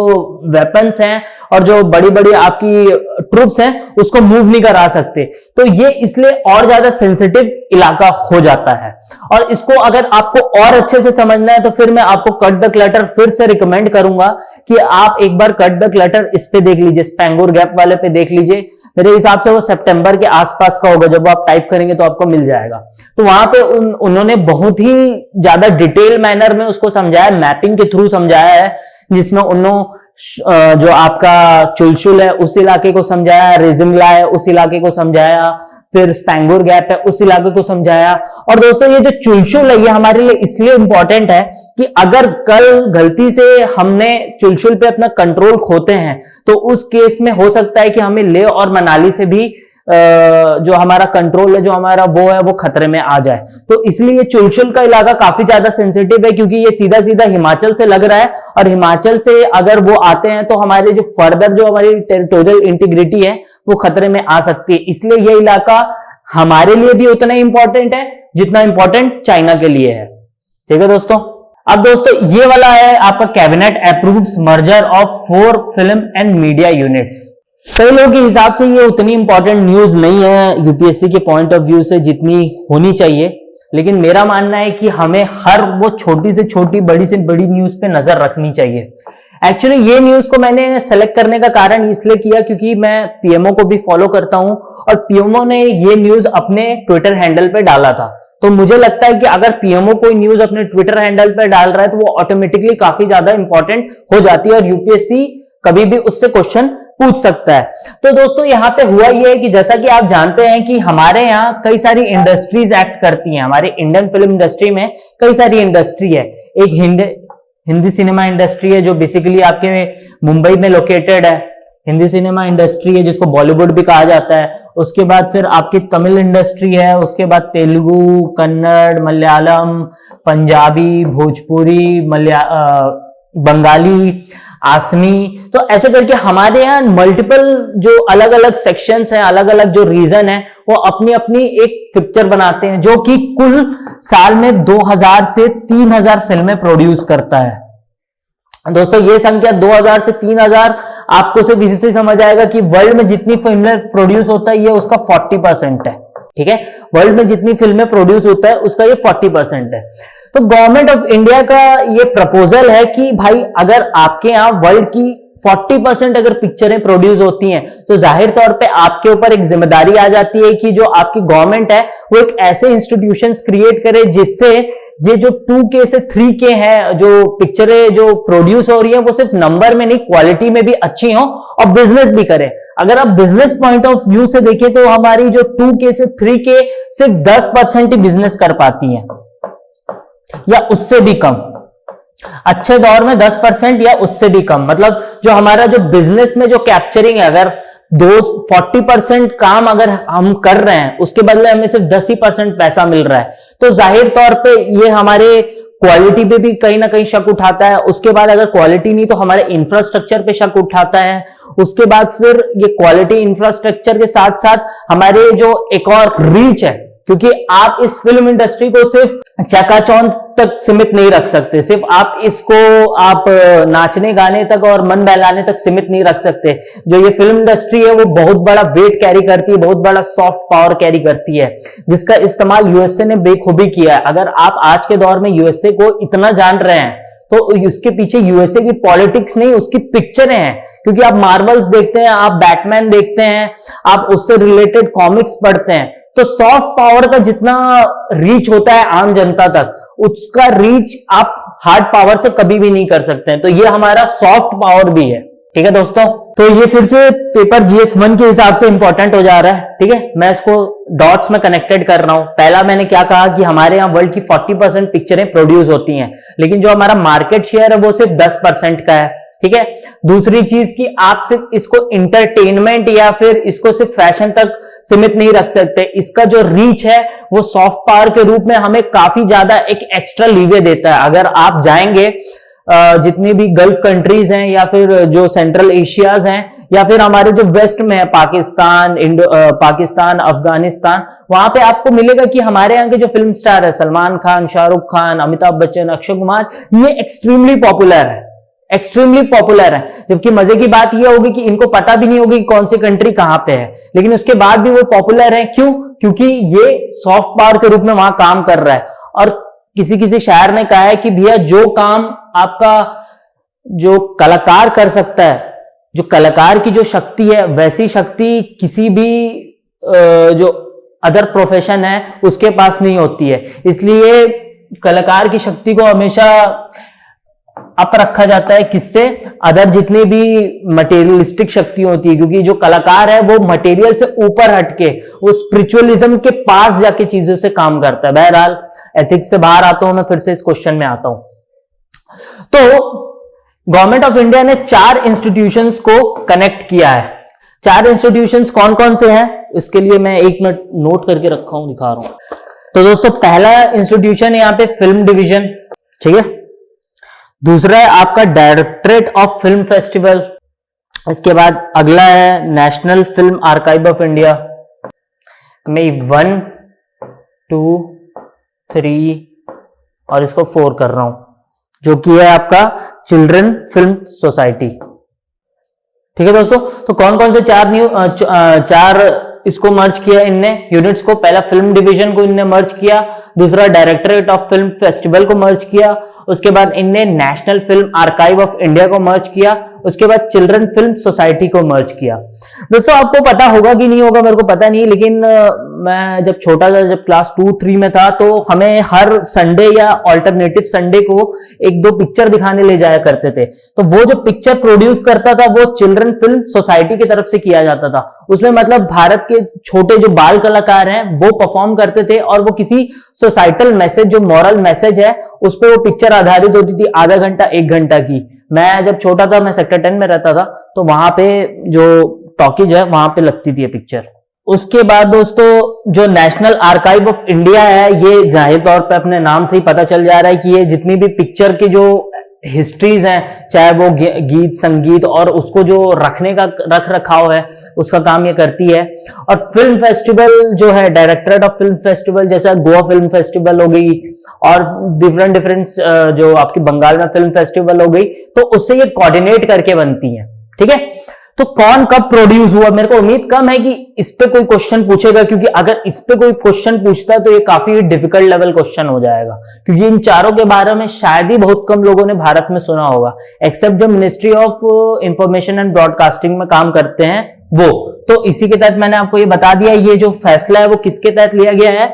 वेपन्स हैं और जो बड़ी बड़ी आपकी ट्रूप्स हैं उसको मूव नहीं करा सकते। तो ये इसलिए और ज्यादा सेंसिटिव इलाका हो जाता है। और इसको अगर आपको और अच्छे से समझना है तो फिर मैं आपको कट द क्लटर फिर से रिकमेंड करूंगा कि आप एक बार कट द क्लटर इस पे देख लीजिए, स्पेंगुर गैप वाले पे देख लीजिए। मेरे हिसाब से वो सितंबर के आसपास का होगा, जब आप टाइप करेंगे तो आपको मिल जाएगा। तो वहां पे उन्होंने बहुत ही ज्यादा डिटेल मैनर में उसको समझाया, मैपिंग के थ्रू समझाया है, जिसमें उन्होंने जो आपका चुलशुल है उस इलाके को समझाया, रेजिंगला है उस इलाके को समझाया, फिर स्पैंगोर गैप है उस इलाके को समझाया। और दोस्तों ये जो चुलशुल है ये हमारे लिए इसलिए इंपॉर्टेंट है कि अगर कल गलती से हमने चुलशुल पे अपना कंट्रोल खोते हैं तो उस केस में हो सकता है कि हमें लेह और मनाली से भी जो हमारा कंट्रोल है, जो हमारा वो खतरे में आ जाए। तो इसलिए चुलशुल का इलाका काफी ज्यादा सेंसिटिव है, क्योंकि ये सीधा सीधा हिमाचल से लग रहा है और हिमाचल से अगर वो आते हैं तो हमारे जो फर्दर जो हमारी टेरिटोरियल इंटीग्रिटी है वो खतरे में आ सकती है। इसलिए ये इलाका हमारे लिए भी उतना ही इंपॉर्टेंट है जितना इंपॉर्टेंट चाइना के लिए है। ठीक है दोस्तों। अब दोस्तों ये वाला है आपका cabinet approves merger of 4 film and media units. कई लोगों के हिसाब से ये उतनी इंपॉर्टेंट न्यूज नहीं है यूपीएससी के पॉइंट ऑफ व्यू से जितनी होनी चाहिए, लेकिन मेरा मानना है कि हमें हर वो छोटी से छोटी बड़ी से बड़ी न्यूज पे नजर रखनी चाहिए। एक्चुअली ये न्यूज को मैंने सेलेक्ट करने का कारण इसलिए किया क्योंकि मैं पीएमओ को भी फॉलो करता हूं और पीएमओ ने ये न्यूज अपने ट्विटर हैंडल पे डाला था। तो मुझे लगता है कि अगर पीएमओ कोई न्यूज अपने ट्विटर हैंडल पे डाल रहा है तो वो ऑटोमेटिकली काफी ज्यादा इंपॉर्टेंट हो जाती है और यूपीएससी कभी भी उससे क्वेश्चन पूछ सकता है। तो दोस्तों यहाँ पे हुआ ये है कि जैसा कि आप जानते हैं कि हमारे यहाँ कई सारी इंडस्ट्रीज एक्ट करती हैं। हमारे इंडियन फिल्म इंडस्ट्री में कई सारी इंडस्ट्री है। एक हिंदी सिनेमा इंडस्ट्री है जो बेसिकली आपके मुंबई में लोकेटेड है, हिंदी सिनेमा इंडस्ट्री है जिसको बॉलीवुड भी कहा जाता है। उसके बाद फिर आपकी तमिल इंडस्ट्री है, उसके बाद तेलुगु, कन्नड़, मलयालम, पंजाबी, भोजपुरी, बंगाली, आसमी। तो ऐसे करके हमारे यहाँ मल्टीपल जो अलग अलग सेक्शंस हैं, अलग अलग जो रीजन है वो अपनी अपनी एक पिक्चर बनाते हैं जो कि कुल साल में 2000 से 3000 फिल्में प्रोड्यूस करता है। दोस्तों ये संख्या 2000 से 3000 आपको सिर्फ इसी से समझ आएगा कि वर्ल्ड में जितनी फिल्में प्रोड्यूस होता है ये उसका 40% है। ठीक है, वर्ल्ड में जितनी फिल्में प्रोड्यूस होता है उसका ये 40% है। तो गवर्नमेंट ऑफ इंडिया का ये प्रपोजल है कि भाई अगर आपके यहाँ वर्ल्ड की 40% अगर पिक्चरें प्रोड्यूस होती हैं तो जाहिर तौर पे आपके ऊपर एक जिम्मेदारी आ जाती है कि जो आपकी गवर्नमेंट है वो एक ऐसे इंस्टीट्यूशंस क्रिएट करे जिससे ये जो 2K से 3K है जो पिक्चरें जो प्रोड्यूस हो रही है वो सिर्फ नंबर में नहीं क्वालिटी में भी अच्छी हो और बिजनेस भी करे। अगर आप बिजनेस पॉइंट ऑफ व्यू से देखें तो हमारी जो 2K से 3K सिर्फ 10% ही बिजनेस कर पाती है या उससे भी कम। अच्छे दौर में 10% या उससे भी कम, मतलब जो हमारा जो बिजनेस में जो कैप्चरिंग है, अगर 40% काम अगर हम कर रहे हैं उसके बदले हमें सिर्फ 10% पैसा मिल रहा है तो जाहिर तौर पे ये हमारे क्वालिटी पे भी कहीं ना कहीं शक उठाता है। उसके बाद अगर क्वालिटी नहीं तो हमारे इंफ्रास्ट्रक्चर पे शक उठाता है। उसके बाद फिर ये क्वालिटी इंफ्रास्ट्रक्चर के साथ साथ हमारे जो एक और रीच है, क्योंकि आप इस फिल्म इंडस्ट्री को सिर्फ चकाचौंध तक सीमित नहीं रख सकते, सिर्फ आप इसको आप नाचने गाने तक और मन बहलाने तक सीमित नहीं रख सकते। जो ये फिल्म इंडस्ट्री है वो बहुत बड़ा वेट कैरी करती है, बहुत बड़ा सॉफ्ट पावर कैरी करती है, जिसका इस्तेमाल यूएसए ने बेखूबी किया है। अगर आप आज के दौर में यूएसए को इतना जान रहे हैं तो उसके पीछे यूएसए की पॉलिटिक्स नहीं उसकी पिक्चरें हैं। क्योंकि आप मार्वल्स देखते हैं, आप बैटमैन देखते हैं, आप उससे रिलेटेड कॉमिक्स पढ़ते हैं, तो सॉफ्ट पावर का जितना रीच होता है आम जनता तक उसका रीच आप हार्ड पावर से कभी भी नहीं कर सकते हैं। तो ये हमारा सॉफ्ट पावर भी है। ठीक है दोस्तों, तो ये फिर से पेपर GS1 के हिसाब से इंपॉर्टेंट हो जा रहा है। ठीक है, मैं इसको डॉट्स में कनेक्टेड कर रहा हूं। पहला मैंने क्या कहा कि हमारे यहाँ वर्ल्ड की 40% पिक्चरें प्रोड्यूस होती हैं, लेकिन जो हमारा मार्केट शेयर है वो सिर्फ 10% का है। ठीक है, दूसरी चीज कि आप सिर्फ इसको इंटरटेनमेंट या फिर इसको सिर्फ फैशन तक सीमित नहीं रख सकते। इसका जो रीच है वो सॉफ्ट पावर के रूप में हमें काफी ज्यादा एक एक्स्ट्रा लीवे देता है। अगर आप जाएंगे जितनी भी गल्फ कंट्रीज हैं या फिर जो सेंट्रल एशियाज हैं या फिर हमारे जो वेस्ट में है पाकिस्तान, अफगानिस्तान, वहां पे आपको मिलेगा कि हमारे यहाँ के जो फिल्म स्टार है सलमान खान, शाहरुख खान, अमिताभ बच्चन, अक्षय कुमार, ये एक्सट्रीमली पॉपुलर है, एक्सट्रीमली पॉपुलर है। जबकि मजे की बात यह होगी कि इनको पता भी नहीं होगी कि कौन सी कंट्री कहां पे है, लेकिन उसके बाद भी वो पॉपुलर है। क्यों? क्योंकि ये सॉफ्ट पावर के रूप में वहां काम कर रहा है। और किसी शायर ने कहा है कि भैया जो काम आपका जो कलाकार कर सकता है, जो कलाकार की जो शक्ति है वैसी शक्ति किसी भी जो अदर प्रोफेशन है उसके पास नहीं होती है। इसलिए कलाकार की शक्ति को हमेशा अप रखा जाता है, किससे? अदर जितनी भी मटेरियलिस्टिक शक्ति होती है, क्योंकि जो कलाकार है वो मटेरियल से ऊपर हटके वो स्पिरिचुअलिज्म के पास जाके चीजों से काम करता है। बहरहाल एथिक्स से बाहर आता हूं मैं, फिर से इस क्वेश्चन में आता हूं। तो गवर्नमेंट ऑफ इंडिया ने 4 इंस्टीट्यूशंस को कनेक्ट किया है। 4 इंस्टीट्यूशंस कौन कौन से हैं, इसके लिए मैं 1 मिनट नोट करके रखा हूं, दिखा रहा हूं। तो दोस्तों पहला इंस्टीट्यूशन है यहाँ पे फिल्म डिवीजन, ठीक है। दूसरा है आपका डायरेक्टरेट ऑफ फिल्म फेस्टिवल। इसके बाद अगला है national film archive of India. मैं 1, 2, 3 और इसको 4 कर रहा हूं, जो कि है आपका चिल्ड्रन फिल्म सोसाइटी। ठीक है दोस्तों, तो कौन कौन से 4 इसको मर्ज किया इनने यूनिट्स को? पहला फिल्म डिवीजन को इनने मर्ज किया, दूसरा डायरेक्टरेट ऑफ फिल्म फेस्टिवल को मर्ज किया, उसके बाद इनने national film archive of India को मर्ज किया, उसके बाद चिल्ड्रन फिल्म सोसाइटी को मर्ज किया। दोस्तों आपको पता होगा कि नहीं होगा मेरे को पता नहीं, लेकिन मैं जब छोटा था, जब क्लास 2-3 में था, तो हमें हर संडे या ऑल्टरनेटिव संडे को 1-2 पिक्चर दिखाने ले जाया करते थे। तो वो जो पिक्चर प्रोड्यूस करता था वो चिल्ड्रन फिल्म सोसाइटी की तरफ से किया जाता था। उसमें मतलब भारत के छोटे जो बाल कलाकार हैं वो परफॉर्म करते थे, और वो किसी सोसाइटल मैसेज, जो मॉरल मैसेज है, उस पर वो पिक्चर आधारित होती थी, आधा घंटा 1 घंटा की। मैं जब छोटा था, मैं सेक्टर 10 में रहता था, तो वहां पे जो टॉकीज है वहां पे लगती थी ये पिक्चर। उसके बाद दोस्तों जो नेशनल आर्काइव ऑफ इंडिया है, ये जाहिर तौर पे अपने नाम से ही पता चल जा रहा है कि ये जितनी भी पिक्चर की जो हिस्ट्रीज हैं, चाहे वो गीत संगीत और उसको जो रखने का रख रखाव है, उसका काम ये करती है। और फिल्म फेस्टिवल जो है, डायरेक्टरेट ऑफ फिल्म फेस्टिवल, जैसा गोवा फिल्म फेस्टिवल हो गई और डिफरेंट जो आपकी बंगाल में फिल्म फेस्टिवल हो गई, तो उससे ये कोऑर्डिनेट करके बनती है। ठीक है, तो कौन कब प्रोड्यूस हुआ, मेरे को उम्मीद कम है कि इस पे कोई क्वेश्चन पूछेगा, क्योंकि अगर इस पे कोई क्वेश्चन पूछता है तो ये काफी डिफिकल्ट लेवल क्वेश्चन हो जाएगा, क्योंकि इन चारों के बारे में शायद ही बहुत कम लोगों ने भारत में सुना होगा, एक्सेप्ट जो ministry of information and broadcasting में काम करते हैं वो। तो इसी के तहत मैंने आपको ये बता दिया, ये जो फैसला है वो किसके तहत लिया गया है?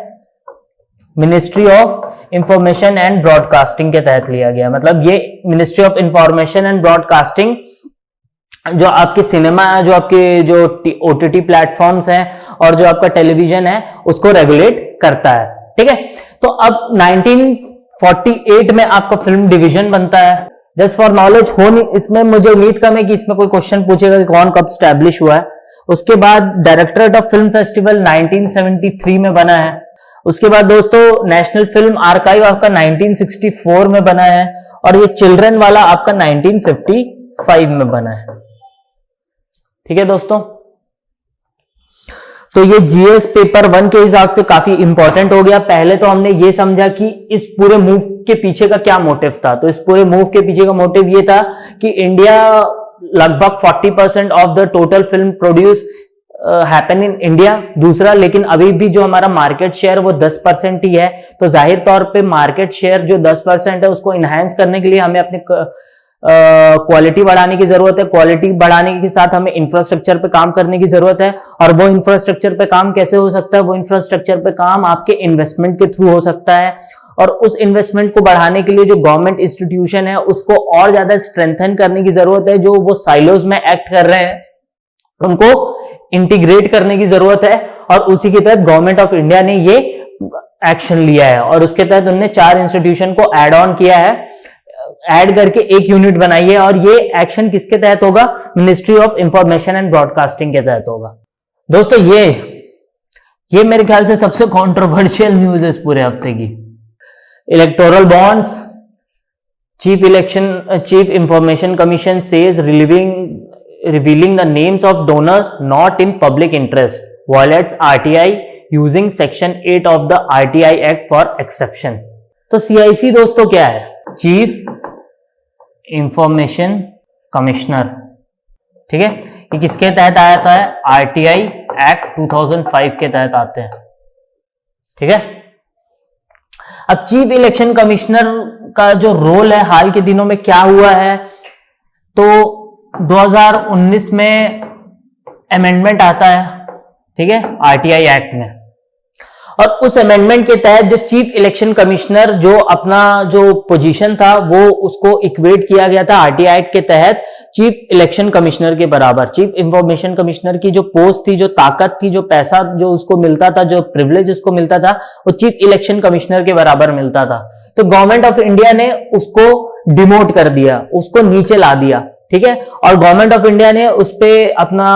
Ministry of information and broadcasting के तहत लिया गया। मतलब ये ministry of information and broadcasting जो आपके सिनेमा है, जो आपके जो ओटीटी प्लेटफॉर्म्स हैं और जो आपका टेलीविजन है, उसको रेगुलेट करता है। ठीक है, तो अब 1948 में आपका फिल्म डिवीजन बनता है। जस्ट फॉर नॉलेज हो नहीं, इसमें मुझे उम्मीद कम है कि इसमें कोई क्वेश्चन पूछेगा कि कौन कब स्टैब्लिश हुआ है। उसके बाद डायरेक्टरेट ऑफ फिल्म फेस्टिवल 1973 में बना है। उसके बाद दोस्तों नेशनल फिल्म आर्काइव आपका 1964 में बना है, और ये चिल्ड्रन वाला आपका 1955 में बना है। ठीक है दोस्तों, तो ये जीएस पेपर 1 के हिसाब से काफी इंपॉर्टेंट हो गया। पहले तो हमने ये समझा कि इस पूरे मूव के पीछे का क्या मोटिव था। तो इस पूरे मूव के पीछे का मोटिव ये था कि इंडिया लगभग 40% of the total film produce happen in India. दूसरा, लेकिन अभी भी जो हमारा मार्केट शेयर वो 10% ही है। तो जाहिर तौर पे मार्केट शेयर जो 10% है उसको इनहांस करने के लिए हमें अपने क्वालिटी बढ़ाने की जरूरत है। क्वालिटी बढ़ाने के साथ हमें इंफ्रास्ट्रक्चर पे काम करने की जरूरत है। और वो इंफ्रास्ट्रक्चर पे काम कैसे हो सकता है? वो इंफ्रास्ट्रक्चर पे काम आपके इन्वेस्टमेंट के थ्रू हो सकता है। और उस इन्वेस्टमेंट को बढ़ाने के लिए जो गवर्नमेंट इंस्टीट्यूशन है उसको और ज्यादा स्ट्रेंथन करने की जरूरत है। जो वो साइलोज में एक्ट कर रहे हैं उनको इंटीग्रेट करने की जरूरत है। और उसी के तहत गवर्नमेंट ऑफ इंडिया ने ये एक्शन लिया है, और उसके तहत उन्होंने 4 इंस्टीट्यूशन को एड ऑन किया है, ऐड करके एक यूनिट बनाई है। और ये एक्शन किसके तहत होगा? Ministry of information and broadcasting के तहत होगा। दोस्तों ये मेरे ख्याल से सबसे कंट्रोवर्शियल न्यूज है इस पूरे हफ्ते की। Electoral bonds, chief information commission says revealing the names of donors not in public interest violates RTI using section 8 of the RTI Act for exception। तो CIC दोस्तों क्या है? Chief information commissioner. ठीक है, ये किसके तहत आता है? RTI Act 2005 के तहत आते हैं। ठीक है, अब चीफ इलेक्शन कमिश्नर का जो रोल है, हाल के दिनों में क्या हुआ है, तो 2019 में अमेंडमेंट आता है, ठीक है, आरटीआई एक्ट में। और उस अमेंडमेंट के तहत जो चीफ इलेक्शन कमिश्नर जो अपना जो पोजीशन था वो उसको इक्वेट किया गया था आरटीआई एक्ट के तहत चीफ इलेक्शन कमिश्नर के बराबर। चीफ इंफॉर्मेशन कमिश्नर की जो पोस्ट थी, जो ताकत थी, जो पैसा जो उसको मिलता था, जो प्रिविलेज उसको मिलता था, वो चीफ इलेक्शन कमिश्नर के बराबर मिलता था। तो गवर्नमेंट ऑफ इंडिया ने उसको डिमोट कर दिया, उसको नीचे ला दिया, ठीक है। और गवर्नमेंट ऑफ इंडिया ने उस पे अपना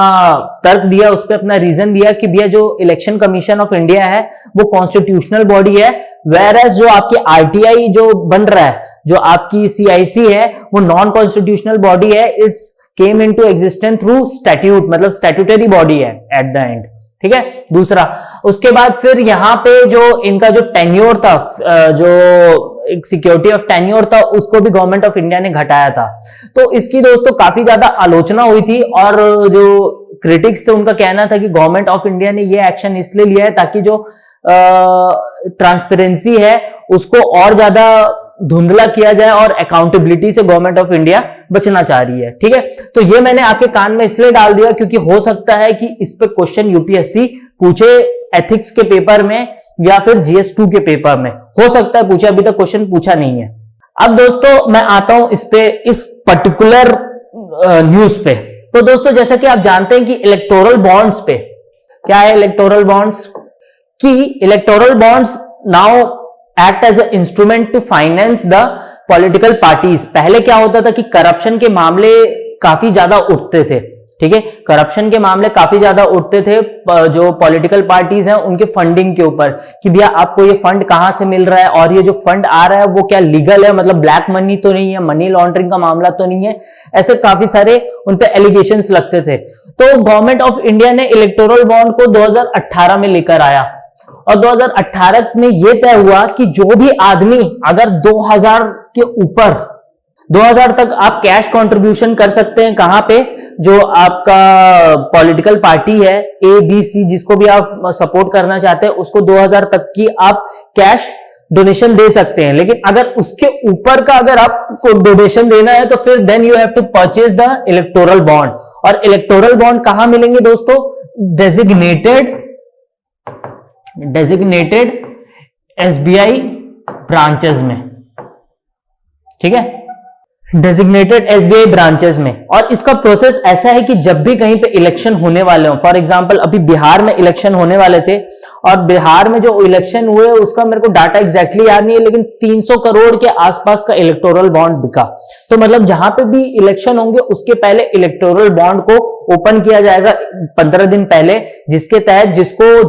तर्क दिया, उस पे अपना रीजन दिया कि भैया जो इलेक्शन कमीशन ऑफ इंडिया है वो कॉन्स्टिट्यूशनल बॉडी है, वेयरएज जो आपकी आरटीआई जो बन रहा है, जो आपकी सीआईसी है, वो नॉन कॉन्स्टिट्यूशनल बॉडी है। It's came into existence through statute, मतलब स्टैट्यूटरी बॉडी है एट द एंड, ठीक है। दूसरा, उसके बाद फिर यहां पे जो इनका जो टेन्योर था, जो एक सिक्योरिटी ऑफ टेन्योर था, उसको भी गवर्नमेंट ऑफ इंडिया ने घटाया था। तो इसकी दोस्तों काफी ज्यादा आलोचना हुई थी और जो क्रिटिक्स थे उनका कहना था कि गवर्नमेंट ऑफ इंडिया ने ये एक्शन इसलिए लिया है ताकि जो ट्रांसपेरेंसी है उसको और ज्यादा धुंधला किया जाए और अकाउंटेबिलिटी से गवर्नमेंट ऑफ इंडिया बचना चाह रही है, ठीक है। तो ये मैंने आपके कान में इसलिए डाल दिया क्योंकि हो सकता है कि इस पे क्वेश्चन यूपीएससी पूछे, एथिक्स के पेपर में या फिर जीएस2 के पेपर में हो सकता है पूछे, अभी तक क्वेश्चन पूछा नहीं है। अब दोस्तों मैं आता हूं इस पे, इस पर्टिकुलर न्यूज पे। तो दोस्तों जैसा कि आप जानते हैं कि इलेक्टोरल बॉन्ड्स पे क्या है, इलेक्टोरल बॉन्ड्स कि electoral bonds now act as a instrument to finance the political parties. पहले क्या होता था कि करप्शन के मामले काफी ज्यादा उठते थे, ठीक है, करप्शन के मामले काफी ज्यादा उठते थे जो पॉलिटिकल पार्टीज हैं उनके फंडिंग के ऊपर कि भैया आपको ये फंड कहां से मिल रहा है और ये जो फंड आ रहा है वो क्या लीगल है, मतलब ब्लैक मनी तो नहीं है, मनी लॉन्ड्रिंग का मामला तो नहीं है, ऐसे काफी सारे उन पे एलिगेशंस लगते थे। तो गवर्नमेंट ऑफ इंडिया ने इलेक्टोरल बॉन्ड को 2018 में लेकर आया और 2018 में यह तय हुआ कि जो भी आदमी अगर 2000 के ऊपर 2000 तक आप कैश कंट्रीब्यूशन कर सकते हैं, कहां पे, जो आपका पॉलिटिकल पार्टी है ए बी सी जिसको भी आप सपोर्ट करना चाहते हैं उसको 2000 तक की आप कैश डोनेशन दे सकते हैं। लेकिन अगर उसके ऊपर का अगर आपको डोनेशन देना है तो फिर then you have to purchase the electoral bond. और इलेक्टोरल बॉन्ड कहां मिलेंगे दोस्तों, डेजिग्नेटेड एसबीआई ब्रांचेस में, ठीक है, डेजिग्नेटेड एसबीआई ब्रांचेस में। और इसका प्रोसेस ऐसा है कि जब भी कहीं पे इलेक्शन होने वाले हो, फॉर एग्जांपल अभी बिहार में इलेक्शन होने वाले थे और बिहार में जो इलेक्शन हुए उसका मेरे को डाटा एग्जैक्टली याद नहीं है, लेकिन 300 करोड़ के आसपास का इलेक्टोरल बॉन्ड बिका। तो मतलब जहां पे भी इलेक्शन होंगे उसके पहले इलेक्टोरल बॉन्ड को ओपन किया जाएगा 15 दिन पहले, जिसके तहत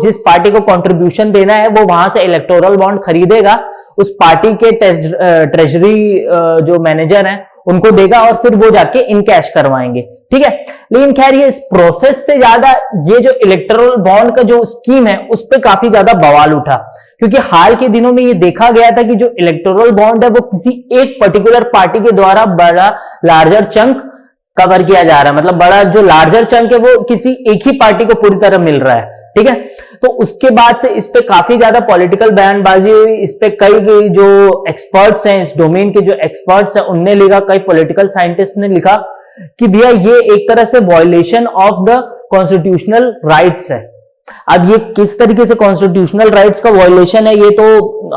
जिस पार्टी को कंट्रीब्यूशन देना है वो वहां से इलेक्टोरल बॉन्ड खरीदेगा, उस पार्टी के ट्रेजरी जो मैनेजर हैं उनको देगा और फिर वो जाके इनकैश करवाएंगे, ठीक है। लेकिन खैर ये इस प्रोसेस से ज्यादा ये जो इलेक्टोरल बॉन्ड का जो स्कीम है उस पर काफी ज्यादा बवाल उठा, क्योंकि हाल के दिनों में ये देखा गया था कि जो इलेक्टोरल बॉन्ड है वो किसी एक पर्टिकुलर पार्टी के द्वारा बड़ा लार्जर चंक कवर किया जा रहा है, मतलब बड़ा जो लार्जर चंक है वो किसी एक ही पार्टी को पूरी तरह मिल रहा है, ठीक है। तो उसके बाद से इस पे काफी ज्यादा पॉलिटिकल बयानबाजी हुई, इस पे कई जो एक्सपर्ट्स हैं, इस डोमेन के जो एक्सपर्ट्स हैं उनने लिखा, कई पॉलिटिकल साइंटिस्ट ने लिखा कि भैया ये एक तरह से violation of the constitutional rights है। अब ये किस तरीके से कॉन्स्टिट्यूशनल राइट्स का वायलेशन है ये तो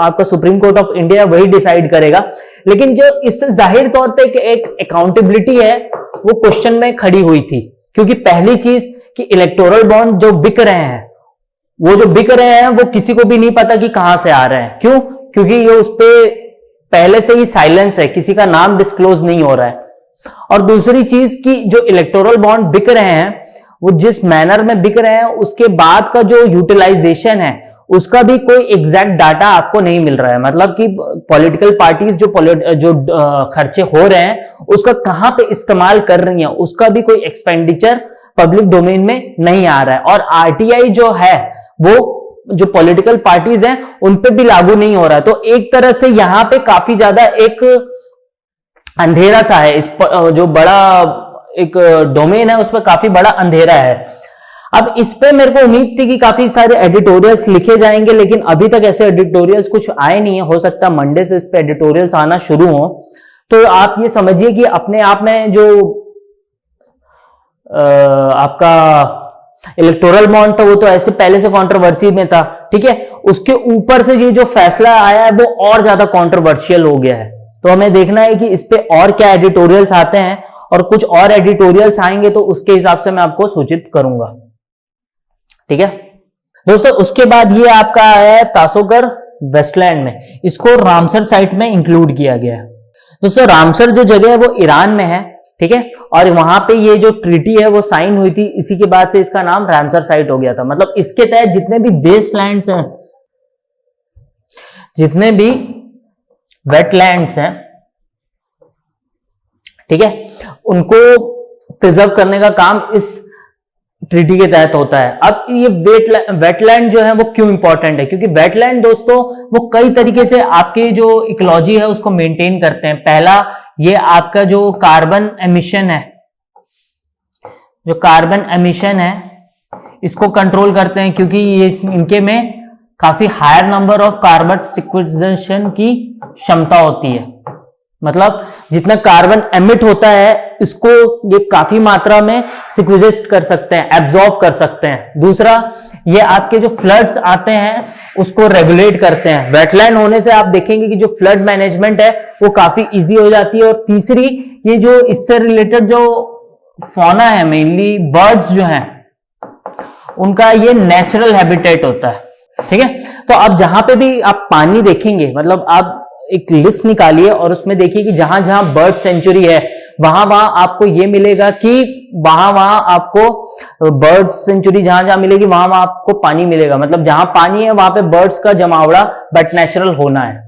आपका सुप्रीम कोर्ट ऑफ इंडिया वही डिसाइड करेगा, लेकिन जो इससे जाहिर तौर पे एक अकाउंटेबिलिटी है वो क्वेश्चन में खड़ी हुई थी। क्योंकि पहली चीज कि इलेक्टोरल बॉन्ड जो बिक रहे हैं वो किसी को भी नहीं पता कि कहां से आ रहे हैं। क्यों? क्योंकि ये उस पे पहले से ही साइलेंस है, किसी का नाम डिस्क्लोज नहीं हो रहा है। और दूसरी चीज कि जो इलेक्टोरल बॉन्ड बिक रहे हैं वो जिस मैनर में बिक रहे हैं उसके बाद का जो यूटिलाइजेशन है उसका भी कोई एग्जैक्ट डाटा आपको नहीं मिल रहा है। मतलब कि पॉलिटिकल पार्टीज जो खर्चे हो रहे हैं उसका कहां पे इस्तेमाल कर रही हैं उसका भी कोई एक्सपेंडिचर पब्लिक डोमेन में नहीं आ रहा है। और आरटीआई जो है वो जो पॉलिटिकल पार्टीज हैं उन पे भी लागू नहीं हो रहा है। तो एक तरह से यहां पे काफी ज्यादा एक अंधेरा सा है, इस जो बड़ा एक डोमेन है उस पर काफी बड़ा अंधेरा है। अब इस पे मेरे को उम्मीद थी कि काफी सारे एडिटोरियल्स लिखे जाएंगे, लेकिन अभी तक ऐसे एडिटोरियल्स कुछ आए नहीं है। हो सकता है मंडे से इस पे एडिटोरियल्स आना शुरू हो। तो आप ये समझिए कि अपने आप में जो आपका इलेक्टोरल बॉन्ड था वो तो ऐसे पहले से कंट्रोवर्सी में था, ठीक है। उसके ऊपर से ये जो फैसला आया है वो और ज्यादा कंट्रोवर्शियल हो गया है। तो हमें देखना है कि इस पे और क्या एडिटोरियल्स आते हैं, और कुछ और एडिटोरियल्स आएंगे तो उसके हिसाब से मैं आपको सूचित करूंगा, ठीक है दोस्तों। उसके बाद ये आपका आया है तासोकर वेस्टलैंड में, इसको रामसर साइट में इंक्लूड किया गया है। दोस्तों रामसर जो जगह है वो ईरान में है, ठीक है, और वहां पे ये जो ट्रीटी है वो साइन हुई थी, इसी के बाद से इसका नाम रामसर साइट हो गया था। मतलब इसके तहत जितने भी वेस्टलैंड्स हैं, जितने भी वेटलैंड्स हैं, ठीक है, उनको प्रिजर्व करने का काम इस ट्रीटी के तहत होता है। अब ये वेटलैंड जो है वो क्यों इंपॉर्टेंट है, क्योंकि वेटलैंड दोस्तों वो कई तरीके से आपके जो इकोलॉजी है उसको मेंटेन करते हैं। पहला, ये आपका जो कार्बन एमिशन है, जो कार्बन एमिशन है इसको कंट्रोल करते हैं, क्योंकि ये इनके में काफी higher number of carbon sequestration की क्षमता होती है। मतलब जितना कार्बन एमिट होता है इसको ये काफी मात्रा में सिक्वेस्ट कर सकते हैं, एब्जॉर्ब कर सकते हैं। दूसरा, ये आपके जो फ्लड्स आते हैं उसको रेगुलेट करते हैं। वेटलैंड होने से आप देखेंगे कि जो फ्लड मैनेजमेंट है वो काफी इजी हो जाती है। और तीसरी, ये जो इससे रिलेटेड जो फौना है, मेनली बर्ड्स जो हैं, उनका ये नेचुरल हैबिटेट होता है, ठीक है। तो अब जहां पे भी आप पानी देखेंगे, मतलब आप एक लिस्ट निकालिए और उसमें देखिए कि जहां जहां बर्ड सेंचुरी है वहां वहां आपको ये मिलेगा कि वहां आपको बर्ड सेंचुरी जहां जहां मिलेगी वहां आपको पानी मिलेगा। मतलब जहां पानी है वहां पे बर्ड्स का जमावड़ा बट नेचुरल होना है।